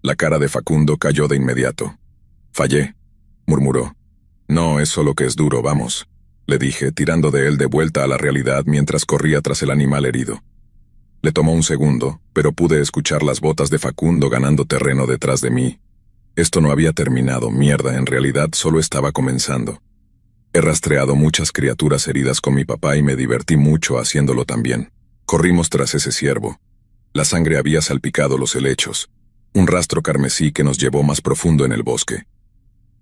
La cara de Facundo cayó de inmediato. «Fallé», murmuró. «No, es solo que es duro, vamos», le dije, tirando de él de vuelta a la realidad mientras corría tras el animal herido. Le tomó un segundo, pero pude escuchar las botas de Facundo ganando terreno detrás de mí. Esto no había terminado, mierda, en realidad solo estaba comenzando. He rastreado muchas criaturas heridas con mi papá y me divertí mucho haciéndolo también. Corrimos tras ese ciervo. La sangre había salpicado los helechos, un rastro carmesí que nos llevó más profundo en el bosque.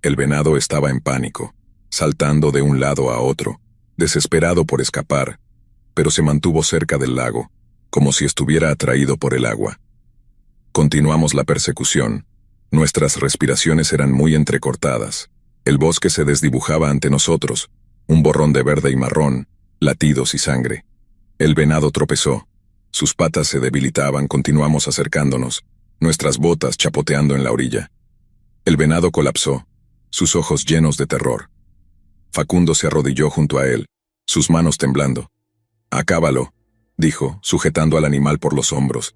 El venado estaba en pánico, saltando de un lado a otro, desesperado por escapar, pero se mantuvo cerca del lago, como si estuviera atraído por el agua. Continuamos la persecución. Nuestras respiraciones eran muy entrecortadas. El bosque se desdibujaba ante nosotros, un borrón de verde y marrón, latidos y sangre. El venado tropezó. Sus patas se debilitaban, continuamos acercándonos, nuestras botas chapoteando en la orilla. El venado colapsó, sus ojos llenos de terror. Facundo se arrodilló junto a él, sus manos temblando. «Acábalo», dijo, sujetando al animal por los hombros.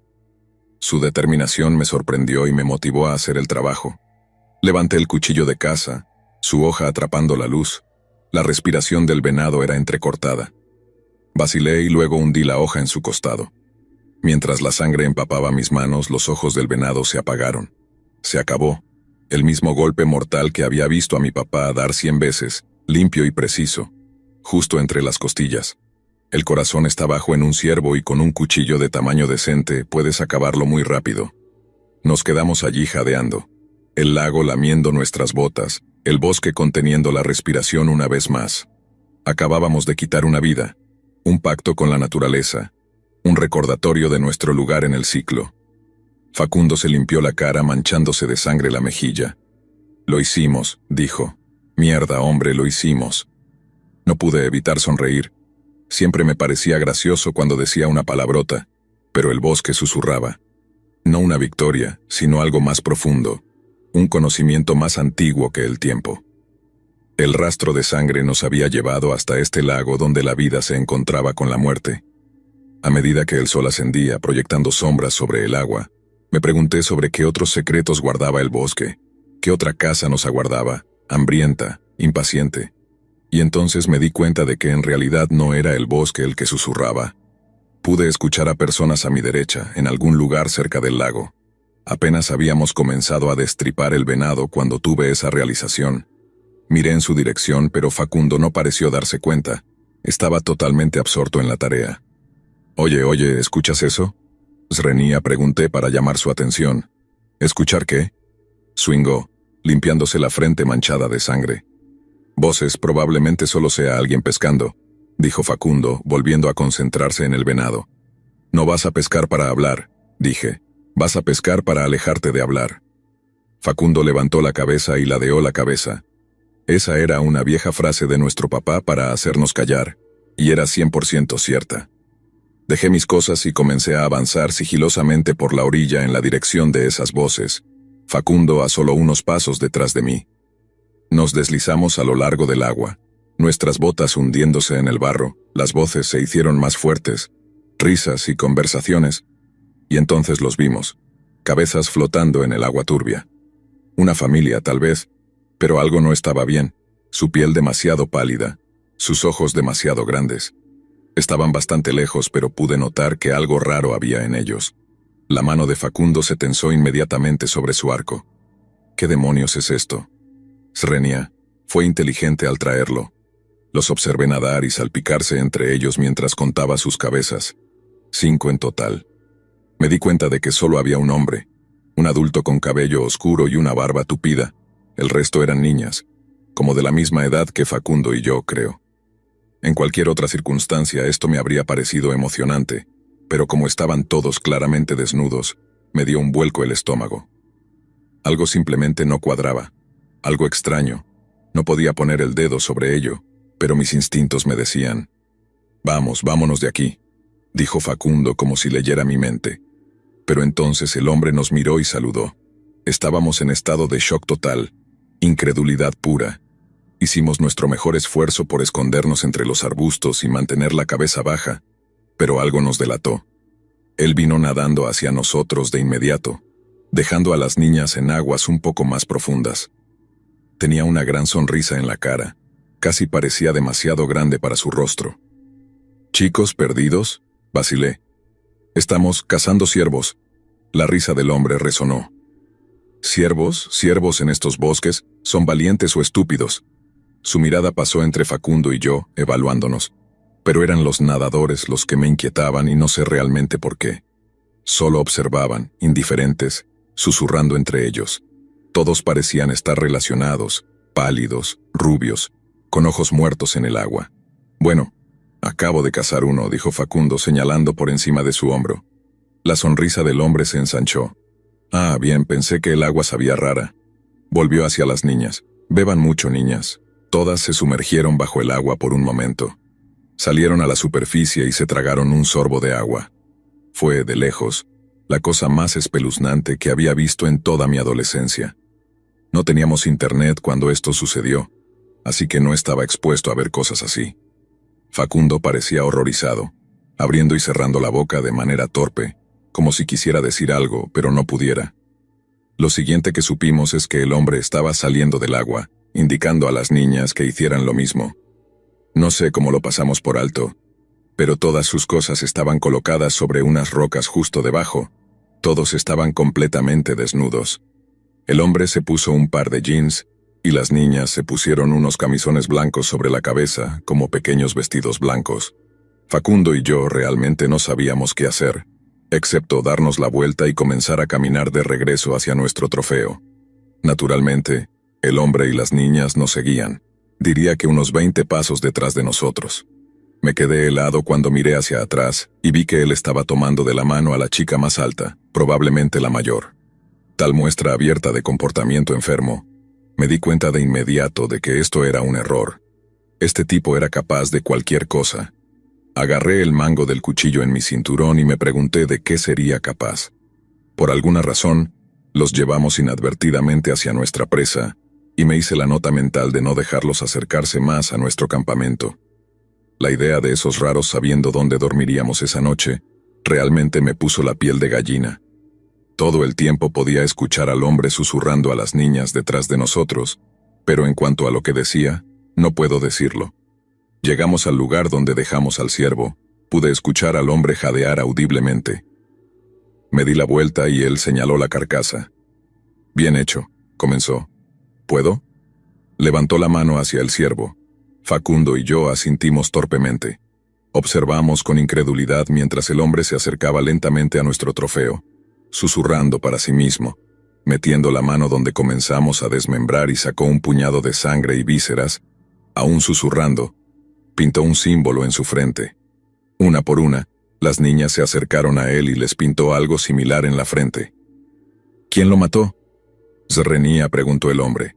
Su determinación me sorprendió y me motivó a hacer el trabajo. Levanté el cuchillo de caza, su hoja atrapando la luz. La respiración del venado era entrecortada. Vacilé y luego hundí la hoja en su costado. Mientras la sangre empapaba mis manos, los ojos del venado se apagaron. Se acabó. El mismo golpe mortal que había visto a mi papá dar 100 veces, limpio y preciso, justo entre las costillas. El corazón está bajo en un ciervo y con un cuchillo de tamaño decente puedes acabarlo muy rápido. Nos quedamos allí jadeando. El lago lamiendo nuestras botas, el bosque conteniendo la respiración una vez más. Acabábamos de quitar una vida, un pacto con la naturaleza, un recordatorio de nuestro lugar en el ciclo. Facundo se limpió la cara manchándose de sangre la mejilla. «Lo hicimos», dijo. «Mierda, hombre, lo hicimos». No pude evitar sonreír. Siempre me parecía gracioso cuando decía una palabrota, pero el bosque susurraba. No una victoria, sino algo más profundo, un conocimiento más antiguo que el tiempo. El rastro de sangre nos había llevado hasta este lago donde la vida se encontraba con la muerte. A medida que el sol ascendía, proyectando sombras sobre el agua, me pregunté sobre qué otros secretos guardaba el bosque, qué otra casa nos aguardaba, hambrienta, impaciente. Y entonces me di cuenta de que en realidad no era el bosque el que susurraba. Pude escuchar a personas a mi derecha, en algún lugar cerca del lago. Apenas habíamos comenzado a destripar el venado cuando tuve esa realización. Miré en su dirección, pero Facundo no pareció darse cuenta. Estaba totalmente absorto en la tarea. Oye, ¿escuchas eso?» Srenia, pregunté para llamar su atención. «¿Escuchar qué?» Swingó, limpiándose la frente manchada de sangre. «Voces, probablemente solo sea alguien pescando», dijo Facundo, volviendo a concentrarse en el venado. «No vas a pescar para hablar», dije. «Vas a pescar para alejarte de hablar». Facundo levantó la cabeza y ladeó la cabeza. Esa era una vieja frase de nuestro papá para hacernos callar, y era 100% cierta. Dejé mis cosas y comencé a avanzar sigilosamente por la orilla en la dirección de esas voces, Facundo a solo unos pasos detrás de mí. Nos deslizamos a lo largo del agua, nuestras botas hundiéndose en el barro, las voces se hicieron más fuertes, risas y conversaciones, y entonces los vimos, cabezas flotando en el agua turbia. Una familia, tal vez, pero algo no estaba bien, su piel demasiado pálida, sus ojos demasiado grandes. Estaban bastante lejos, pero pude notar que algo raro había en ellos. La mano de Facundo se tensó inmediatamente sobre su arco. ¿Qué demonios es esto? Srenia fue inteligente al traerlo. Los observé nadar y salpicarse entre ellos mientras contaba sus cabezas. 5 en total. Me di cuenta de que solo había un hombre, un adulto con cabello oscuro y una barba tupida. El resto eran niñas, como de la misma edad que Facundo y yo, creo. En cualquier otra circunstancia esto me habría parecido emocionante, pero como estaban todos claramente desnudos, me dio un vuelco el estómago. Algo simplemente no cuadraba, algo extraño. No podía poner el dedo sobre ello, pero mis instintos me decían: «Vamos, vámonos de aquí», dijo Facundo como si leyera mi mente. Pero entonces el hombre nos miró y saludó. Estábamos en estado de shock total, incredulidad pura. Hicimos nuestro mejor esfuerzo por escondernos entre los arbustos y mantener la cabeza baja, pero algo nos delató. Él vino nadando hacia nosotros de inmediato, dejando a las niñas en aguas un poco más profundas. Tenía una gran sonrisa en la cara, casi parecía demasiado grande para su rostro. «¿Chicos perdidos?», vacilé. «Estamos cazando ciervos». La risa del hombre resonó. «¿Ciervos? ¿Ciervos en estos bosques? ¿Son valientes o estúpidos?». Su mirada pasó entre Facundo y yo, evaluándonos. Pero eran los nadadores los que me inquietaban y no sé realmente por qué. Solo observaban, indiferentes, susurrando entre ellos. Todos parecían estar relacionados, pálidos, rubios, con ojos muertos en el agua. «Bueno, acabo de cazar uno», dijo Facundo señalando por encima de su hombro. La sonrisa del hombre se ensanchó. «Ah, bien, pensé que el agua sabía rara». Volvió hacia las niñas. «Beban mucho, niñas». Todas se sumergieron bajo el agua por un momento. Salieron a la superficie y se tragaron un sorbo de agua. Fue, de lejos, la cosa más espeluznante que había visto en toda mi adolescencia. No teníamos internet cuando esto sucedió, así que no estaba expuesto a ver cosas así. Facundo parecía horrorizado, abriendo y cerrando la boca de manera torpe, como si quisiera decir algo, pero no pudiera. Lo siguiente que supimos es que el hombre estaba saliendo del agua, indicando a las niñas que hicieran lo mismo. No sé cómo lo pasamos por alto, pero todas sus cosas estaban colocadas sobre unas rocas justo debajo. Todos estaban completamente desnudos. El hombre se puso un par de jeans, y las niñas se pusieron unos camisones blancos sobre la cabeza, como pequeños vestidos blancos. Facundo y yo realmente no sabíamos qué hacer, excepto darnos la vuelta y comenzar a caminar de regreso hacia nuestro trofeo. Naturalmente, el hombre y las niñas nos seguían, diría que unos 20 pasos detrás de nosotros. Me quedé helado cuando miré hacia atrás y vi que él estaba tomando de la mano a la chica más alta, probablemente la mayor. Tal muestra abierta de comportamiento enfermo. Me di cuenta de inmediato de que esto era un error. Este tipo era capaz de cualquier cosa. Agarré el mango del cuchillo en mi cinturón y me pregunté de qué sería capaz. Por alguna razón, los llevamos inadvertidamente hacia nuestra presa, y me hice la nota mental de no dejarlos acercarse más a nuestro campamento. La idea de esos raros sabiendo dónde dormiríamos esa noche realmente me puso la piel de gallina. Todo el tiempo podía escuchar al hombre susurrando a las niñas detrás de nosotros, pero en cuanto a lo que decía, no puedo decirlo. Llegamos al lugar donde dejamos al ciervo. Pude escuchar al hombre jadear audiblemente. Me di la vuelta y él señaló la carcasa. «Bien hecho», comenzó. «¿Puedo?». Levantó la mano hacia el ciervo. Facundo y yo asintimos torpemente. Observamos con incredulidad mientras el hombre se acercaba lentamente a nuestro trofeo, susurrando para sí mismo, metiendo la mano donde comenzamos a desmembrar y sacó un puñado de sangre y vísceras. Aún susurrando, pintó un símbolo en su frente. Una por una, las niñas se acercaron a él y les pintó algo similar en la frente. «¿Quién lo mató?». «Zerrenía», preguntó el hombre.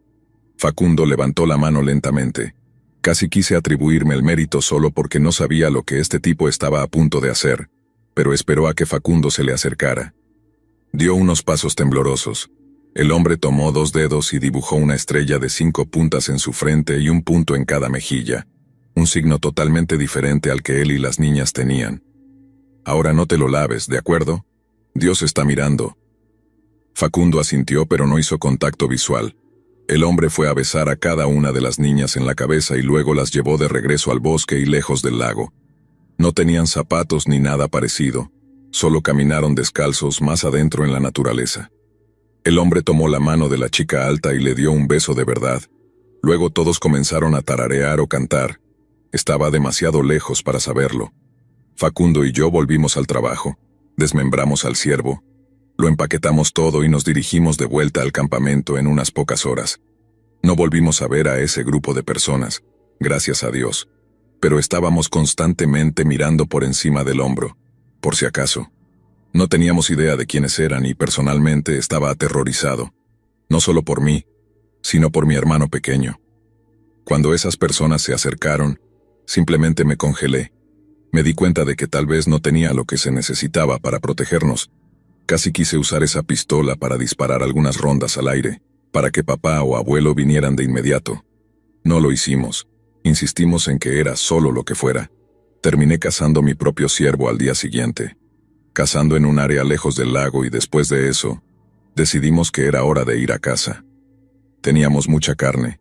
Facundo levantó la mano lentamente. Casi quise atribuirme el mérito solo porque no sabía lo que este tipo estaba a punto de hacer, pero esperó a que Facundo se le acercara. Dio unos pasos temblorosos. El hombre tomó 2 dedos y dibujó una estrella de 5 puntas en su frente y un punto en cada mejilla, un signo totalmente diferente al que él y las niñas tenían. «Ahora no te lo laves, ¿de acuerdo? Dios está mirando». Facundo asintió pero no hizo contacto visual. El hombre fue a besar a cada una de las niñas en la cabeza y luego las llevó de regreso al bosque y lejos del lago. No tenían zapatos ni nada parecido, solo caminaron descalzos más adentro en la naturaleza. El hombre tomó la mano de la chica alta y le dio un beso de verdad. Luego todos comenzaron a tararear o cantar. Estaba demasiado lejos para saberlo. Facundo y yo volvimos al trabajo. Desmembramos al ciervo. Lo empaquetamos todo y nos dirigimos de vuelta al campamento en unas pocas horas. No volvimos a ver a ese grupo de personas, gracias a Dios, pero estábamos constantemente mirando por encima del hombro, por si acaso. No teníamos idea de quiénes eran y personalmente estaba aterrorizado, no solo por mí, sino por mi hermano pequeño. Cuando esas personas se acercaron, simplemente me congelé. Me di cuenta de que tal vez no tenía lo que se necesitaba para protegernos. Casi quise usar esa pistola para disparar algunas rondas al aire, para que papá o abuelo vinieran de inmediato. No lo hicimos. Insistimos en que era solo lo que fuera. Terminé cazando mi propio ciervo al día siguiente. Cazando en un área lejos del lago y después de eso, decidimos que era hora de ir a casa. Teníamos mucha carne,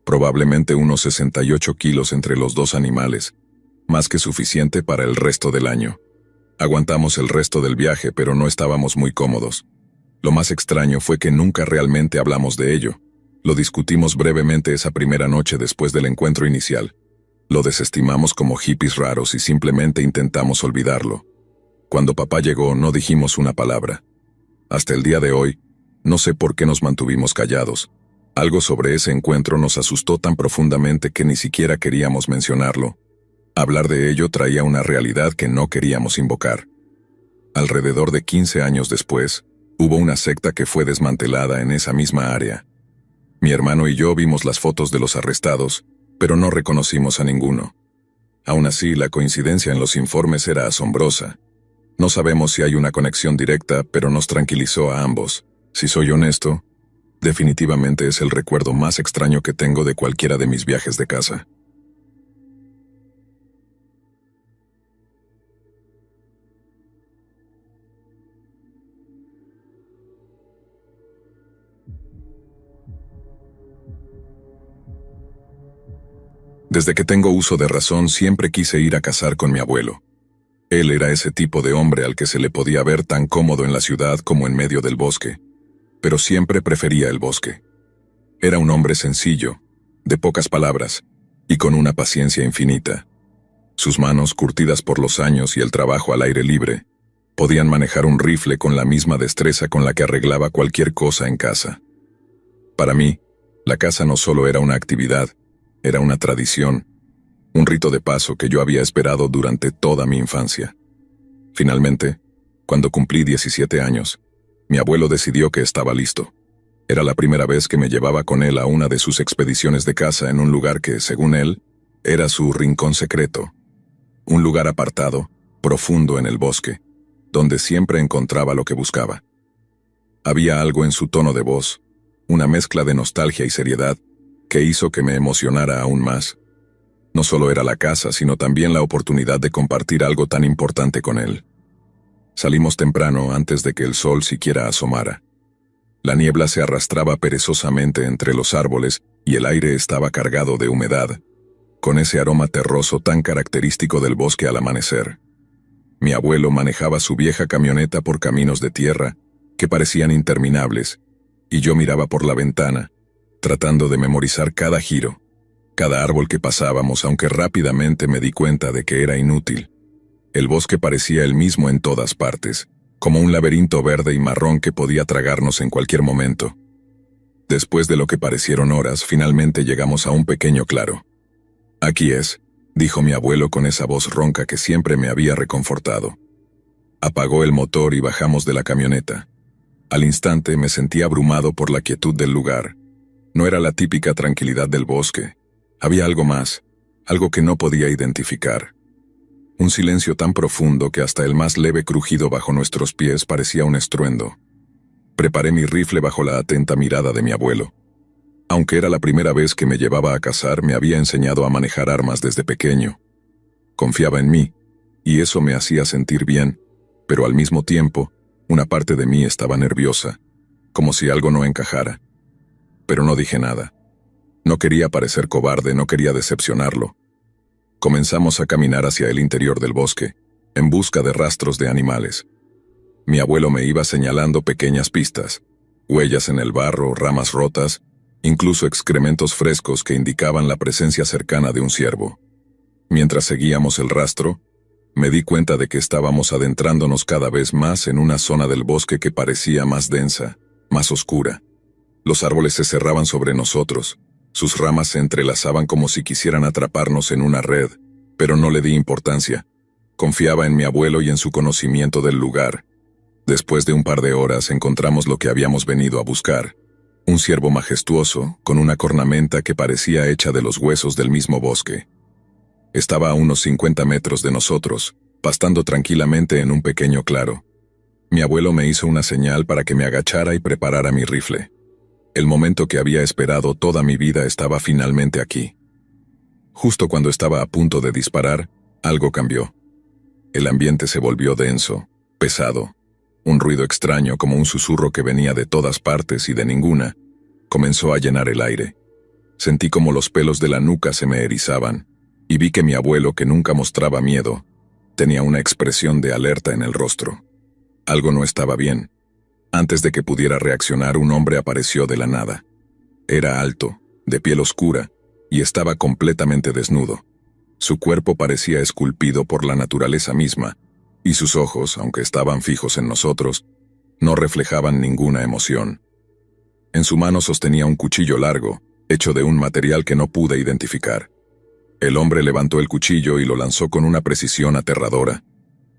probablemente unos 68 kilos entre los dos animales, más que suficiente para el resto del año. Aguantamos el resto del viaje, pero no estábamos muy cómodos. Lo más extraño fue que nunca realmente hablamos de ello. Lo discutimos brevemente esa primera noche después del encuentro inicial. Lo desestimamos como hippies raros y simplemente intentamos olvidarlo. Cuando papá llegó, no dijimos una palabra. Hasta el día de hoy, no sé por qué nos mantuvimos callados. Algo sobre ese encuentro nos asustó tan profundamente que ni siquiera queríamos mencionarlo. Hablar de ello traía una realidad que no queríamos invocar. Alrededor de 15 años después, hubo una secta que fue desmantelada en esa misma área. Mi hermano y yo vimos las fotos de los arrestados, pero no reconocimos a ninguno. Aún así, la coincidencia en los informes era asombrosa. No sabemos si hay una conexión directa, pero nos tranquilizó a ambos. Si soy honesto, definitivamente es el recuerdo más extraño que tengo de cualquiera de mis viajes de casa. Desde que tengo uso de razón, siempre quise ir a cazar con mi abuelo. Él era ese tipo de hombre al que se le podía ver tan cómodo en la ciudad como en medio del bosque, pero siempre prefería el bosque. Era un hombre sencillo, de pocas palabras, y con una paciencia infinita. Sus manos, curtidas por los años y el trabajo al aire libre, podían manejar un rifle con la misma destreza con la que arreglaba cualquier cosa en casa. Para mí, la caza no solo era una actividad, era una tradición, un rito de paso que yo había esperado durante toda mi infancia. Finalmente, cuando cumplí 17 años, mi abuelo decidió que estaba listo. Era la primera vez que me llevaba con él a una de sus expediciones de caza en un lugar que, según él, era su rincón secreto. Un lugar apartado, profundo en el bosque, donde siempre encontraba lo que buscaba. Había algo en su tono de voz, una mezcla de nostalgia y seriedad, que hizo que me emocionara aún más. No solo era la caza, sino también la oportunidad de compartir algo tan importante con él. Salimos temprano antes de que el sol siquiera asomara. La niebla se arrastraba perezosamente entre los árboles y el aire estaba cargado de humedad, con ese aroma terroso tan característico del bosque al amanecer. Mi abuelo manejaba su vieja camioneta por caminos de tierra que parecían interminables, y yo miraba por la ventana, tratando de memorizar cada giro, cada árbol que pasábamos, aunque rápidamente me di cuenta de que era inútil. El bosque parecía el mismo en todas partes, como un laberinto verde y marrón que podía tragarnos en cualquier momento. Después de lo que parecieron horas, finalmente llegamos a un pequeño claro. «Aquí es», dijo mi abuelo con esa voz ronca que siempre me había reconfortado. Apagó el motor y bajamos de la camioneta. Al instante me sentí abrumado por la quietud del lugar. No era la típica tranquilidad del bosque. Había algo más, algo que no podía identificar. Un silencio tan profundo que hasta el más leve crujido bajo nuestros pies parecía un estruendo. Preparé mi rifle bajo la atenta mirada de mi abuelo. Aunque era la primera vez que me llevaba a cazar, me había enseñado a manejar armas desde pequeño. Confiaba en mí, y eso me hacía sentir bien, pero al mismo tiempo, una parte de mí estaba nerviosa, como si algo no encajara. Pero no dije nada. No quería parecer cobarde, no quería decepcionarlo. Comenzamos a caminar hacia el interior del bosque, en busca de rastros de animales. Mi abuelo me iba señalando pequeñas pistas, huellas en el barro, ramas rotas, incluso excrementos frescos que indicaban la presencia cercana de un ciervo. Mientras seguíamos el rastro, me di cuenta de que estábamos adentrándonos cada vez más en una zona del bosque que parecía más densa, más oscura. Los árboles se cerraban sobre nosotros, sus ramas se entrelazaban como si quisieran atraparnos en una red, pero no le di importancia. Confiaba en mi abuelo y en su conocimiento del lugar. Después de un par de horas encontramos lo que habíamos venido a buscar. Un ciervo majestuoso, con una cornamenta que parecía hecha de los huesos del mismo bosque. Estaba a unos 50 metros de nosotros, pastando tranquilamente en un pequeño claro. Mi abuelo me hizo una señal para que me agachara y preparara mi rifle. El momento que había esperado toda mi vida estaba finalmente aquí. Justo cuando estaba a punto de disparar, algo cambió. El ambiente se volvió denso, pesado. Un ruido extraño, como un susurro que venía de todas partes y de ninguna, comenzó a llenar el aire. Sentí como los pelos de la nuca se me erizaban, y vi que mi abuelo, que nunca mostraba miedo, tenía una expresión de alerta en el rostro. Algo no estaba bien. Antes de que pudiera reaccionar, un hombre apareció de la nada. Era alto, de piel oscura, y estaba completamente desnudo. Su cuerpo parecía esculpido por la naturaleza misma, y sus ojos, aunque estaban fijos en nosotros, no reflejaban ninguna emoción. En su mano sostenía un cuchillo largo, hecho de un material que no pude identificar. El hombre levantó el cuchillo y lo lanzó con una precisión aterradora.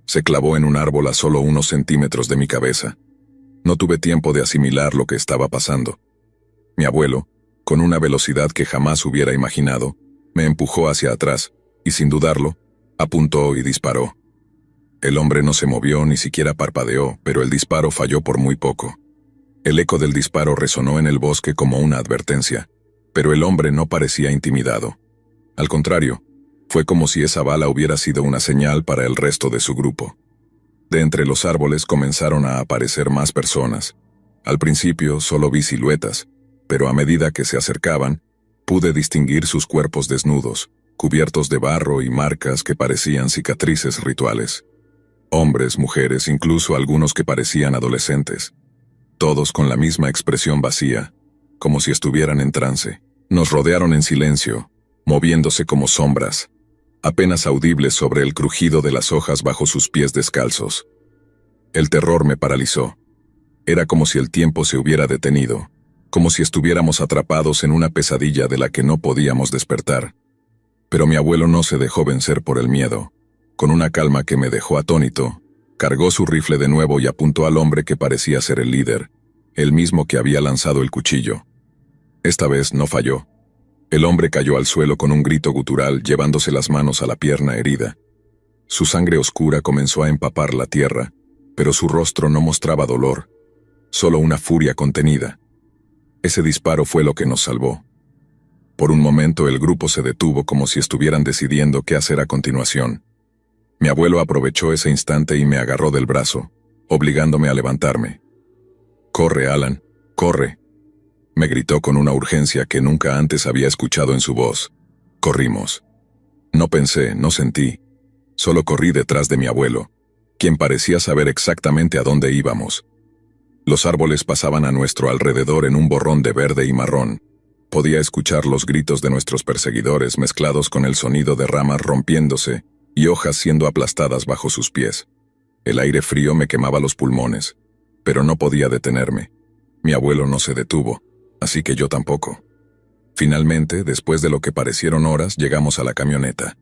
Se clavó en un árbol a solo unos centímetros de mi cabeza. No tuve tiempo de asimilar lo que estaba pasando. Mi abuelo, con una velocidad que jamás hubiera imaginado, me empujó hacia atrás, y sin dudarlo, apuntó y disparó. El hombre no se movió, ni siquiera parpadeó, pero el disparo falló por muy poco. El eco del disparo resonó en el bosque como una advertencia, pero el hombre no parecía intimidado. Al contrario, fue como si esa bala hubiera sido una señal para el resto de su grupo. De entre los árboles comenzaron a aparecer más personas. Al principio solo vi siluetas, pero a medida que se acercaban, pude distinguir sus cuerpos desnudos, cubiertos de barro y marcas que parecían cicatrices rituales. Hombres, mujeres, incluso algunos que parecían adolescentes. Todos con la misma expresión vacía, como si estuvieran en trance. Nos rodearon en silencio, moviéndose como sombras, apenas audibles sobre el crujido de las hojas bajo sus pies descalzos. El terror me paralizó. Era como si el tiempo se hubiera detenido, como si estuviéramos atrapados en una pesadilla de la que no podíamos despertar. Pero mi abuelo no se dejó vencer por el miedo. Con una calma que me dejó atónito, cargó su rifle de nuevo y apuntó al hombre que parecía ser el líder, el mismo que había lanzado el cuchillo. Esta vez no falló. El hombre cayó al suelo con un grito gutural, llevándose las manos a la pierna herida. Su sangre oscura comenzó a empapar la tierra, pero su rostro no mostraba dolor, solo una furia contenida. Ese disparo fue lo que nos salvó. Por un momento el grupo se detuvo como si estuvieran decidiendo qué hacer a continuación. Mi abuelo aprovechó ese instante y me agarró del brazo, obligándome a levantarme. «Corre, Alan, corre», me gritó con una urgencia que nunca antes había escuchado en su voz. Corrimos. No pensé, no sentí. Solo corrí detrás de mi abuelo, quien parecía saber exactamente a dónde íbamos. Los árboles pasaban a nuestro alrededor en un borrón de verde y marrón. Podía escuchar los gritos de nuestros perseguidores mezclados con el sonido de ramas rompiéndose y hojas siendo aplastadas bajo sus pies. El aire frío me quemaba los pulmones, pero no podía detenerme. Mi abuelo no se detuvo, así que yo tampoco. Finalmente, después de lo que parecieron horas, llegamos a la camioneta.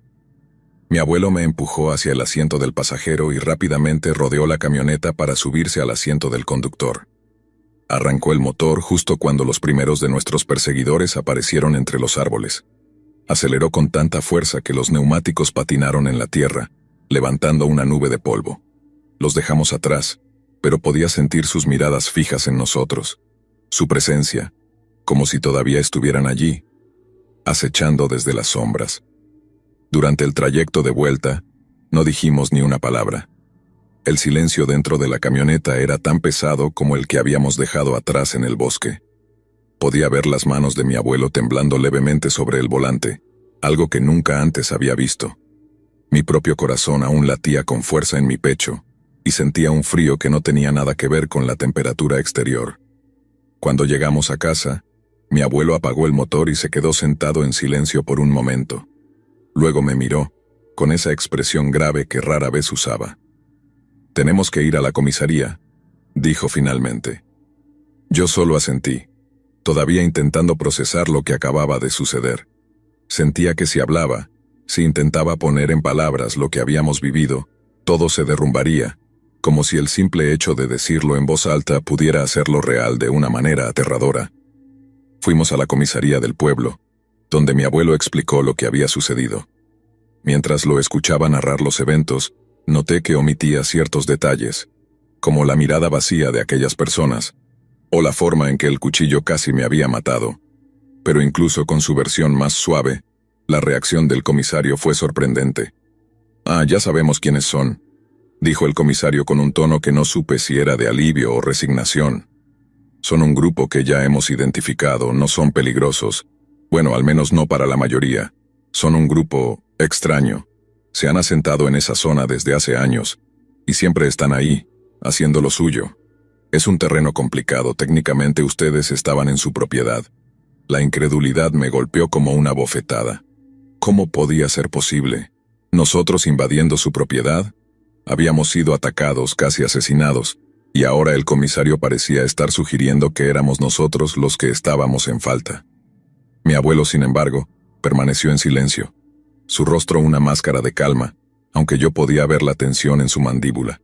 Mi abuelo me empujó hacia el asiento del pasajero y rápidamente rodeó la camioneta para subirse al asiento del conductor. Arrancó el motor justo cuando los primeros de nuestros perseguidores aparecieron entre los árboles. Aceleró con tanta fuerza que los neumáticos patinaron en la tierra, levantando una nube de polvo. Los dejamos atrás, pero podía sentir sus miradas fijas en nosotros. Su presencia, como si todavía estuvieran allí, acechando desde las sombras. Durante el trayecto de vuelta, no dijimos ni una palabra. El silencio dentro de la camioneta era tan pesado como el que habíamos dejado atrás en el bosque. Podía ver las manos de mi abuelo temblando levemente sobre el volante, algo que nunca antes había visto. Mi propio corazón aún latía con fuerza en mi pecho, y sentía un frío que no tenía nada que ver con la temperatura exterior. Cuando llegamos a casa, mi abuelo apagó el motor y se quedó sentado en silencio por un momento. Luego me miró, con esa expresión grave que rara vez usaba. «Tenemos que ir a la comisaría», dijo finalmente. Yo solo asentí. todavía intentando procesar lo que acababa de suceder. Sentía que si hablaba, si intentaba poner en palabras lo que habíamos vivido, todo se derrumbaría, como si el simple hecho de decirlo en voz alta pudiera hacerlo real de una manera aterradora. Fuimos a la comisaría del pueblo, donde mi abuelo explicó lo que había sucedido. Mientras lo escuchaba narrar los eventos, noté que omitía ciertos detalles, como la mirada vacía de aquellas personas, o la forma en que el cuchillo casi me había matado. Pero incluso con su versión más suave, la reacción del comisario fue sorprendente. «Ah, ya sabemos quiénes son», dijo el comisario con un tono que no supe si era de alivio o resignación. «Son un grupo que ya hemos identificado, no son peligrosos. Bueno, al menos no para la mayoría. Son un grupo extraño. Se han asentado en esa zona desde hace años, y siempre están ahí, haciendo lo suyo. Es un terreno complicado, técnicamente ustedes estaban en su propiedad». La incredulidad me golpeó como una bofetada. ¿Cómo podía ser posible? ¿Nosotros invadiendo su propiedad? Habíamos sido atacados, casi asesinados, y ahora el comisario parecía estar sugiriendo que éramos nosotros los que estábamos en falta. Mi abuelo, sin embargo, permaneció en silencio. Su rostro una máscara de calma, aunque yo podía ver la tensión en su mandíbula,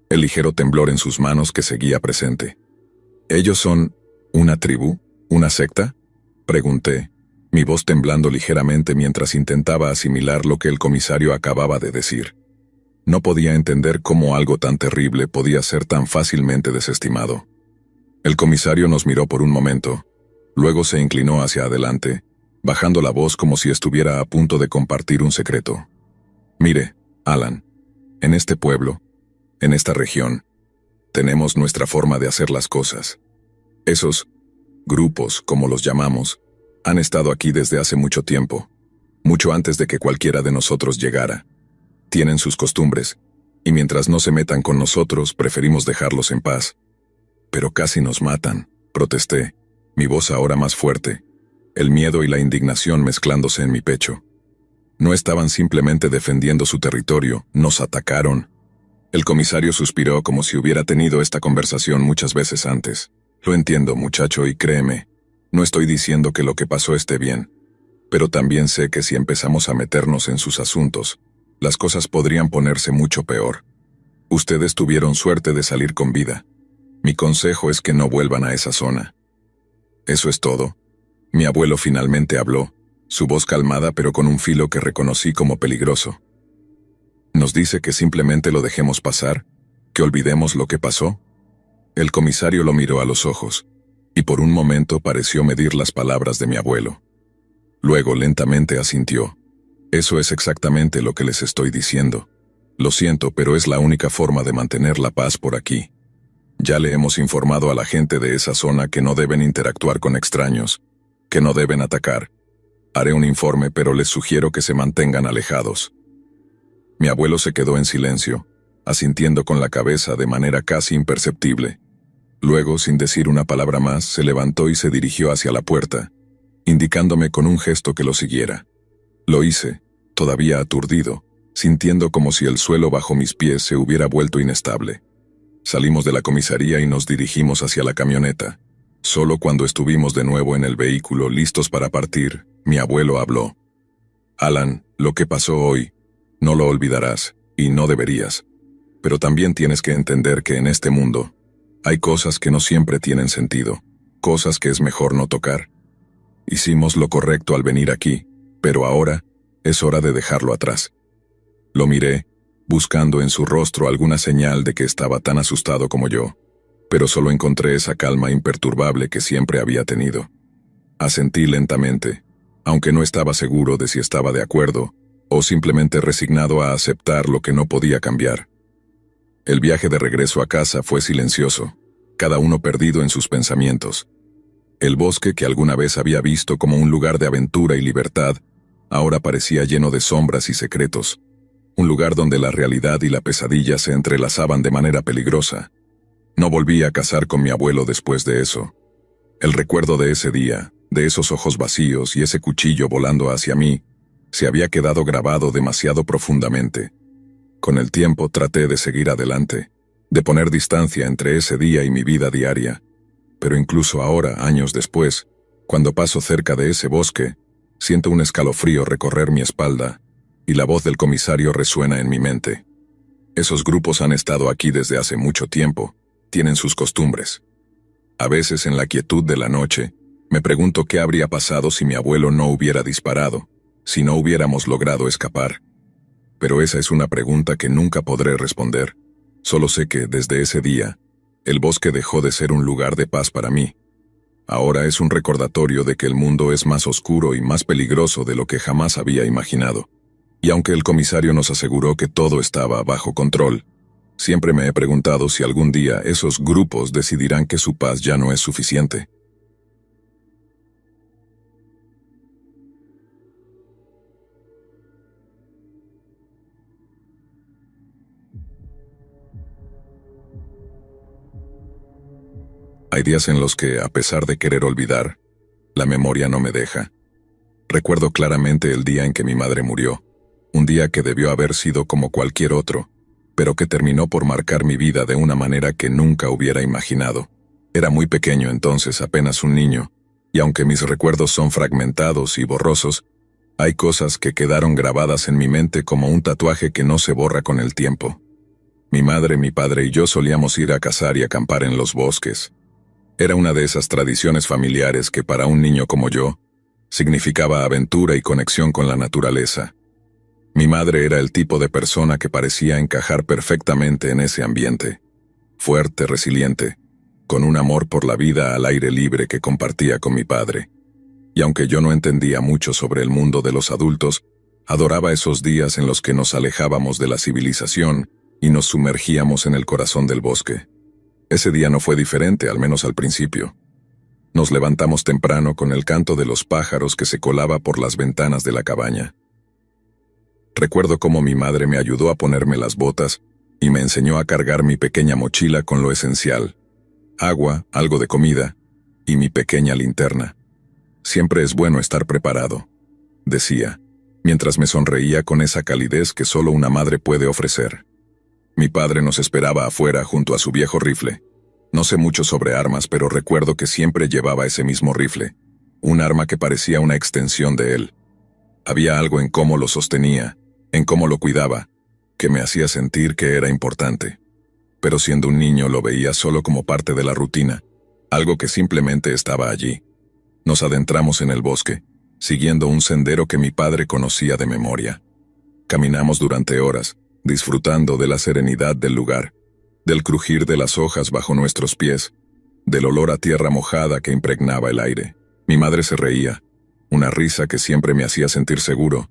el ligero temblor en sus manos que seguía presente. ¿Ellos son una tribu? ¿Una secta?, pregunté, mi voz temblando ligeramente mientras intentaba asimilar lo que el comisario acababa de decir. No podía entender cómo algo tan terrible podía ser tan fácilmente desestimado. El comisario nos miró por un momento, luego se inclinó hacia adelante, bajando la voz como si estuviera a punto de compartir un secreto. «Mire, Alan, en este pueblo, en esta región, tenemos nuestra forma de hacer las cosas. Esos grupos, como los llamamos, han estado aquí desde hace mucho tiempo, mucho antes de que cualquiera de nosotros llegara. Tienen sus costumbres, y mientras no se metan con nosotros, preferimos dejarlos en paz. Pero casi nos matan», protesté, mi voz ahora más fuerte, el miedo y la indignación mezclándose en mi pecho. No estaban simplemente defendiendo su territorio, nos atacaron. El comisario suspiró como si hubiera tenido esta conversación muchas veces antes. «Lo entiendo, muchacho, y créeme, no estoy diciendo que lo que pasó esté bien, pero también sé que si empezamos a meternos en sus asuntos, las cosas podrían ponerse mucho peor. Ustedes tuvieron suerte de salir con vida. Mi consejo es que no vuelvan a esa zona». «¿Eso es todo?». Mi abuelo finalmente habló, su voz calmada pero con un filo que reconocí como peligroso. «¿Nos dice que simplemente lo dejemos pasar? ¿Que olvidemos lo que pasó?». El comisario lo miró a los ojos, y por un momento pareció medir las palabras de mi abuelo. Luego lentamente asintió. «Eso es exactamente lo que les estoy diciendo. Lo siento, pero es la única forma de mantener la paz por aquí. Ya le hemos informado a la gente de esa zona que no deben interactuar con extraños, que no deben atacar. Haré un informe, pero les sugiero que se mantengan alejados». Mi abuelo se quedó en silencio, asintiendo con la cabeza de manera casi imperceptible. Luego, sin decir una palabra más, se levantó y se dirigió hacia la puerta, indicándome con un gesto que lo siguiera. Lo hice, todavía aturdido, sintiendo como si el suelo bajo mis pies se hubiera vuelto inestable. Salimos de la comisaría y nos dirigimos hacia la camioneta. Solo cuando estuvimos de nuevo en el vehículo listos para partir, mi abuelo habló. «Alan, lo que pasó hoy, no lo olvidarás, y no deberías. Pero también tienes que entender que en este mundo, hay cosas que no siempre tienen sentido, cosas que es mejor no tocar. Hicimos lo correcto al venir aquí, pero ahora es hora de dejarlo atrás». Lo miré, buscando en su rostro alguna señal de que estaba tan asustado como yo, pero solo encontré esa calma imperturbable que siempre había tenido. Asentí lentamente, aunque no estaba seguro de si estaba de acuerdo, o simplemente resignado a aceptar lo que no podía cambiar. El viaje de regreso a casa fue silencioso, cada uno perdido en sus pensamientos. El bosque que alguna vez había visto como un lugar de aventura y libertad, ahora parecía lleno de sombras y secretos, un lugar donde la realidad y la pesadilla se entrelazaban de manera peligrosa. No volví a casar con mi abuelo después de eso. El recuerdo de ese día, de esos ojos vacíos y ese cuchillo volando hacia mí, se había quedado grabado demasiado profundamente. Con el tiempo traté de seguir adelante, de poner distancia entre ese día y mi vida diaria, Pero incluso ahora, años después, cuando paso cerca de ese bosque, siento un escalofrío recorrer mi espalda y la voz del comisario resuena en mi mente. Esos grupos han estado aquí desde hace mucho tiempo, tienen sus costumbres. A veces en la quietud de la noche, me pregunto qué habría pasado si mi abuelo no hubiera disparado, si no hubiéramos logrado escapar. Pero esa es una pregunta que nunca podré responder. Solo sé que, desde ese día, el bosque dejó de ser un lugar de paz para mí. Ahora es un recordatorio de que el mundo es más oscuro y más peligroso de lo que jamás había imaginado. Y aunque el comisario nos aseguró que todo estaba bajo control, siempre me he preguntado si algún día esos grupos decidirán que su paz ya no es suficiente. Hay días en los que, a pesar de querer olvidar, la memoria no me deja. Recuerdo claramente el día en que mi madre murió, un día que debió haber sido como cualquier otro, pero que terminó por marcar mi vida de una manera que nunca hubiera imaginado. Era muy pequeño entonces, apenas un niño, y aunque mis recuerdos son fragmentados y borrosos, hay cosas que quedaron grabadas en mi mente como un tatuaje que no se borra con el tiempo. Mi madre, mi padre y yo solíamos ir a cazar y acampar en los bosques. Era una de esas tradiciones familiares que para un niño como yo, significaba aventura y conexión con la naturaleza. Mi madre era el tipo de persona que parecía encajar perfectamente en ese ambiente. Fuerte, resiliente, con un amor por la vida al aire libre que compartía con mi padre. Y aunque yo no entendía mucho sobre el mundo de los adultos, adoraba esos días en los que nos alejábamos de la civilización y nos sumergíamos en el corazón del bosque. Ese día no fue diferente, al menos al principio. Nos levantamos temprano con el canto de los pájaros que se colaba por las ventanas de la cabaña. Recuerdo cómo mi madre me ayudó a ponerme las botas y me enseñó a cargar mi pequeña mochila con lo esencial: agua, algo de comida y mi pequeña linterna. Siempre es bueno estar preparado, decía, mientras me sonreía con esa calidez que solo una madre puede ofrecer. Mi padre nos esperaba afuera junto a su viejo rifle. No sé mucho sobre armas, pero recuerdo que siempre llevaba ese mismo rifle, un arma que parecía una extensión de él. Había algo en cómo lo sostenía, en cómo lo cuidaba, que me hacía sentir que era importante. Pero siendo un niño lo veía solo como parte de la rutina, algo que simplemente estaba allí. Nos adentramos en el bosque, siguiendo un sendero que mi padre conocía de memoria. Caminamos durante horas, disfrutando de la serenidad del lugar, del crujir de las hojas bajo nuestros pies, del olor a tierra mojada que impregnaba el aire. Mi madre se reía, una risa que siempre me hacía sentir seguro,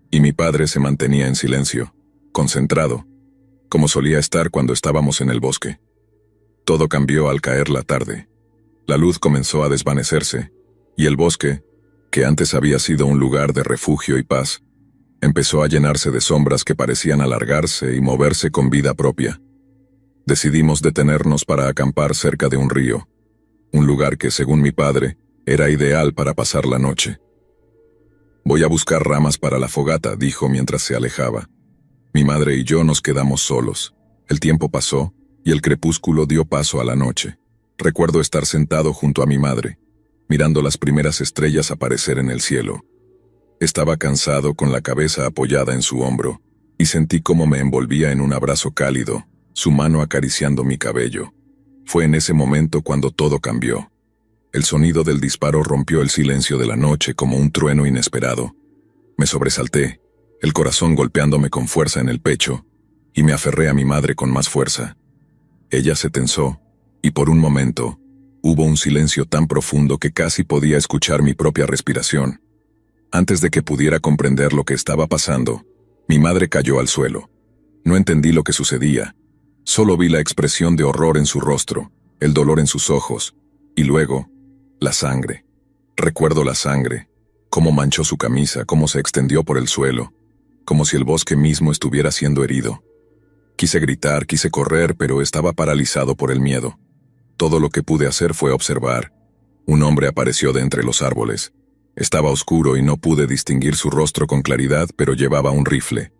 y mi padre se mantenía en silencio, concentrado, como solía estar cuando estábamos en el bosque. Todo cambió al caer la tarde. La luz comenzó a desvanecerse, y el bosque, que antes había sido un lugar de refugio y paz, empezó a llenarse de sombras que parecían alargarse y moverse con vida propia. Decidimos detenernos para acampar cerca de un río, un lugar que, según mi padre, era ideal para pasar la noche. «Voy a buscar ramas para la fogata», dijo mientras se alejaba. Mi madre y yo nos quedamos solos. El tiempo pasó, y el crepúsculo dio paso a la noche. Recuerdo estar sentado junto a mi madre, mirando las primeras estrellas aparecer en el cielo. Estaba cansado, con la cabeza apoyada en su hombro, y sentí cómo me envolvía en un abrazo cálido, su mano acariciando mi cabello. Fue en ese momento cuando todo cambió. El sonido del disparo rompió el silencio de la noche como un trueno inesperado. Me sobresalté, el corazón golpeándome con fuerza en el pecho, y me aferré a mi madre con más fuerza. Ella se tensó, y por un momento, hubo un silencio tan profundo que casi podía escuchar mi propia respiración. Antes de que pudiera comprender lo que estaba pasando, mi madre cayó al suelo. No entendí lo que sucedía. Solo vi la expresión de horror en su rostro, el dolor en sus ojos, y luego, la sangre. Recuerdo la sangre, cómo manchó su camisa, cómo se extendió por el suelo, como si el bosque mismo estuviera siendo herido. Quise gritar, quise correr, pero estaba paralizado por el miedo. Todo lo que pude hacer fue observar. Un hombre apareció de entre los árboles. Estaba oscuro y no pude distinguir su rostro con claridad, pero llevaba un rifle.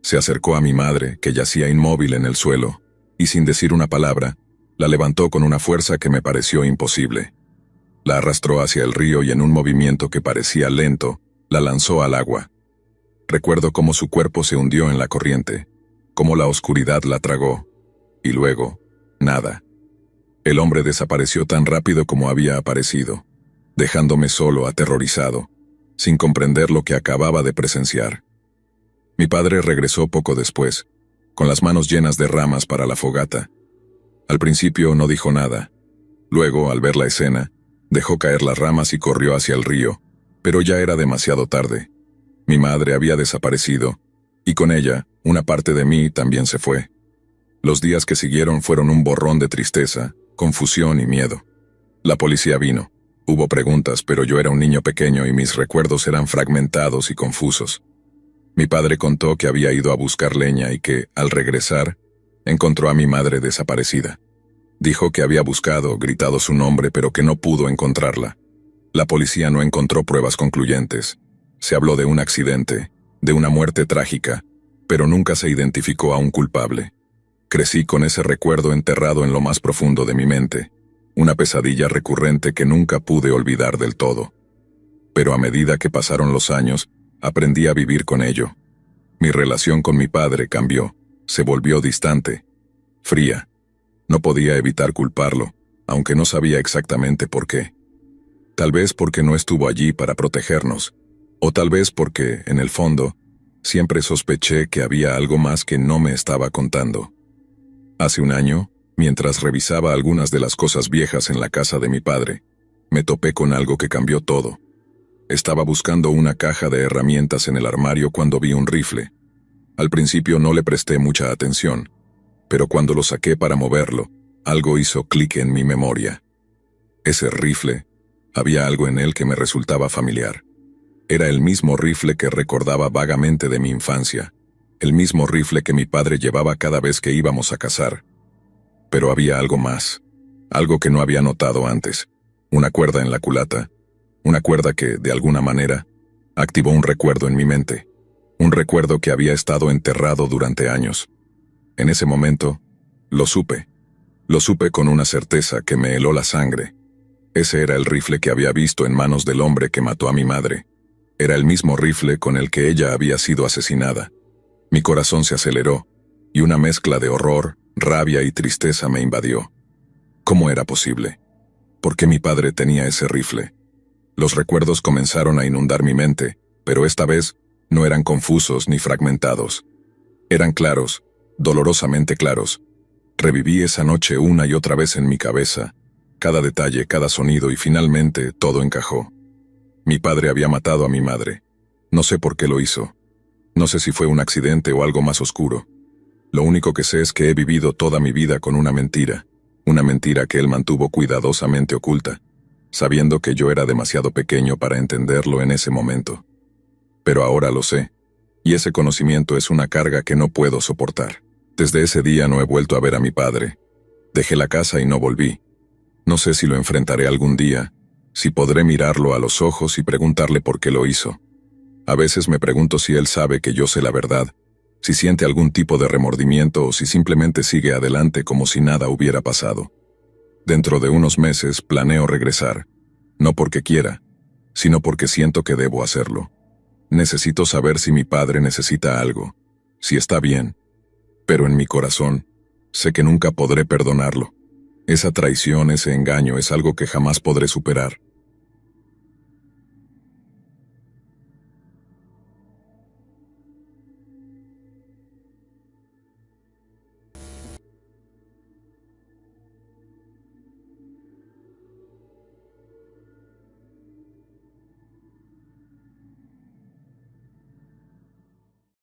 Se acercó a mi madre, que yacía inmóvil en el suelo, y sin decir una palabra, La levantó con una fuerza que me pareció imposible. La arrastró hacia el río y en un movimiento que parecía lento, la lanzó al agua. Recuerdo cómo su cuerpo se hundió en la corriente, cómo la oscuridad la tragó, y luego, nada. El hombre desapareció tan rápido como había aparecido, dejándome solo, aterrorizado, sin comprender lo que acababa de presenciar. Mi padre regresó poco después, con las manos llenas de ramas para la fogata. Al principio no dijo nada. Luego, al ver la escena, dejó caer las ramas y corrió hacia el río, pero ya era demasiado tarde. Mi madre había desaparecido, y con ella, una parte de mí también se fue. Los días que siguieron fueron un borrón de tristeza, confusión y miedo. La policía vino. Hubo preguntas, pero yo era un niño pequeño y mis recuerdos eran fragmentados y confusos. Mi padre contó que había ido a buscar leña y que, al regresar, encontró a mi madre desaparecida. Dijo que había buscado, gritado su nombre, pero que no pudo encontrarla. La policía no encontró pruebas concluyentes. Se habló de un accidente, de una muerte trágica, pero nunca se identificó a un culpable. Crecí con ese recuerdo enterrado en lo más profundo de mi mente, una pesadilla recurrente que nunca pude olvidar del todo. Pero a medida que pasaron los años, aprendí a vivir con ello. Mi relación con mi padre cambió, se volvió distante, fría. No podía evitar culparlo, aunque no sabía exactamente por qué. Tal vez porque no estuvo allí para protegernos, o tal vez porque, en el fondo, siempre sospeché que había algo más que no me estaba contando. Hace un año, mientras revisaba algunas de las cosas viejas en la casa de mi padre, me topé con algo que cambió todo. Estaba buscando una caja de herramientas en el armario cuando vi un rifle. Al principio no le presté mucha atención, pero cuando lo saqué para moverlo, algo hizo clic en mi memoria. Ese rifle, había algo en él que me resultaba familiar. Era el mismo rifle que recordaba vagamente de mi infancia, el mismo rifle que mi padre llevaba cada vez que íbamos a cazar. Pero había algo más, algo que no había notado antes, una cuerda en la culata, una cuerda que, de alguna manera, activó un recuerdo en mi mente, un recuerdo que había estado enterrado durante años. En ese momento, lo supe con una certeza que me heló la sangre. Ese era el rifle que había visto en manos del hombre que mató a mi madre. Era el mismo rifle con el que ella había sido asesinada. Mi corazón se aceleró, y una mezcla de horror, rabia y tristeza me invadió. ¿Cómo era posible? ¿Por qué mi padre tenía ese rifle? Los recuerdos comenzaron a inundar mi mente, pero esta vez no eran confusos ni fragmentados. Eran claros, dolorosamente claros. Reviví esa noche una y otra vez en mi cabeza, cada detalle, cada sonido y finalmente todo encajó. Mi padre había matado a mi madre. No sé por qué lo hizo. No sé si fue un accidente o algo más oscuro. Lo único que sé es que he vivido toda mi vida con una mentira que él mantuvo cuidadosamente oculta, sabiendo que yo era demasiado pequeño para entenderlo en ese momento. Pero ahora lo sé, y ese conocimiento es una carga que no puedo soportar. Desde ese día no he vuelto a ver a mi padre. Dejé la casa y no volví. No sé si lo enfrentaré algún día, si podré mirarlo a los ojos y preguntarle por qué lo hizo. A veces me pregunto si él sabe que yo sé la verdad, si siente algún tipo de remordimiento o si simplemente sigue adelante como si nada hubiera pasado. Dentro de unos meses planeo regresar, no porque quiera, sino porque siento que debo hacerlo. Necesito saber si mi padre necesita algo, si está bien, pero en mi corazón, sé que nunca podré perdonarlo. Esa traición, ese engaño es algo que jamás podré superar.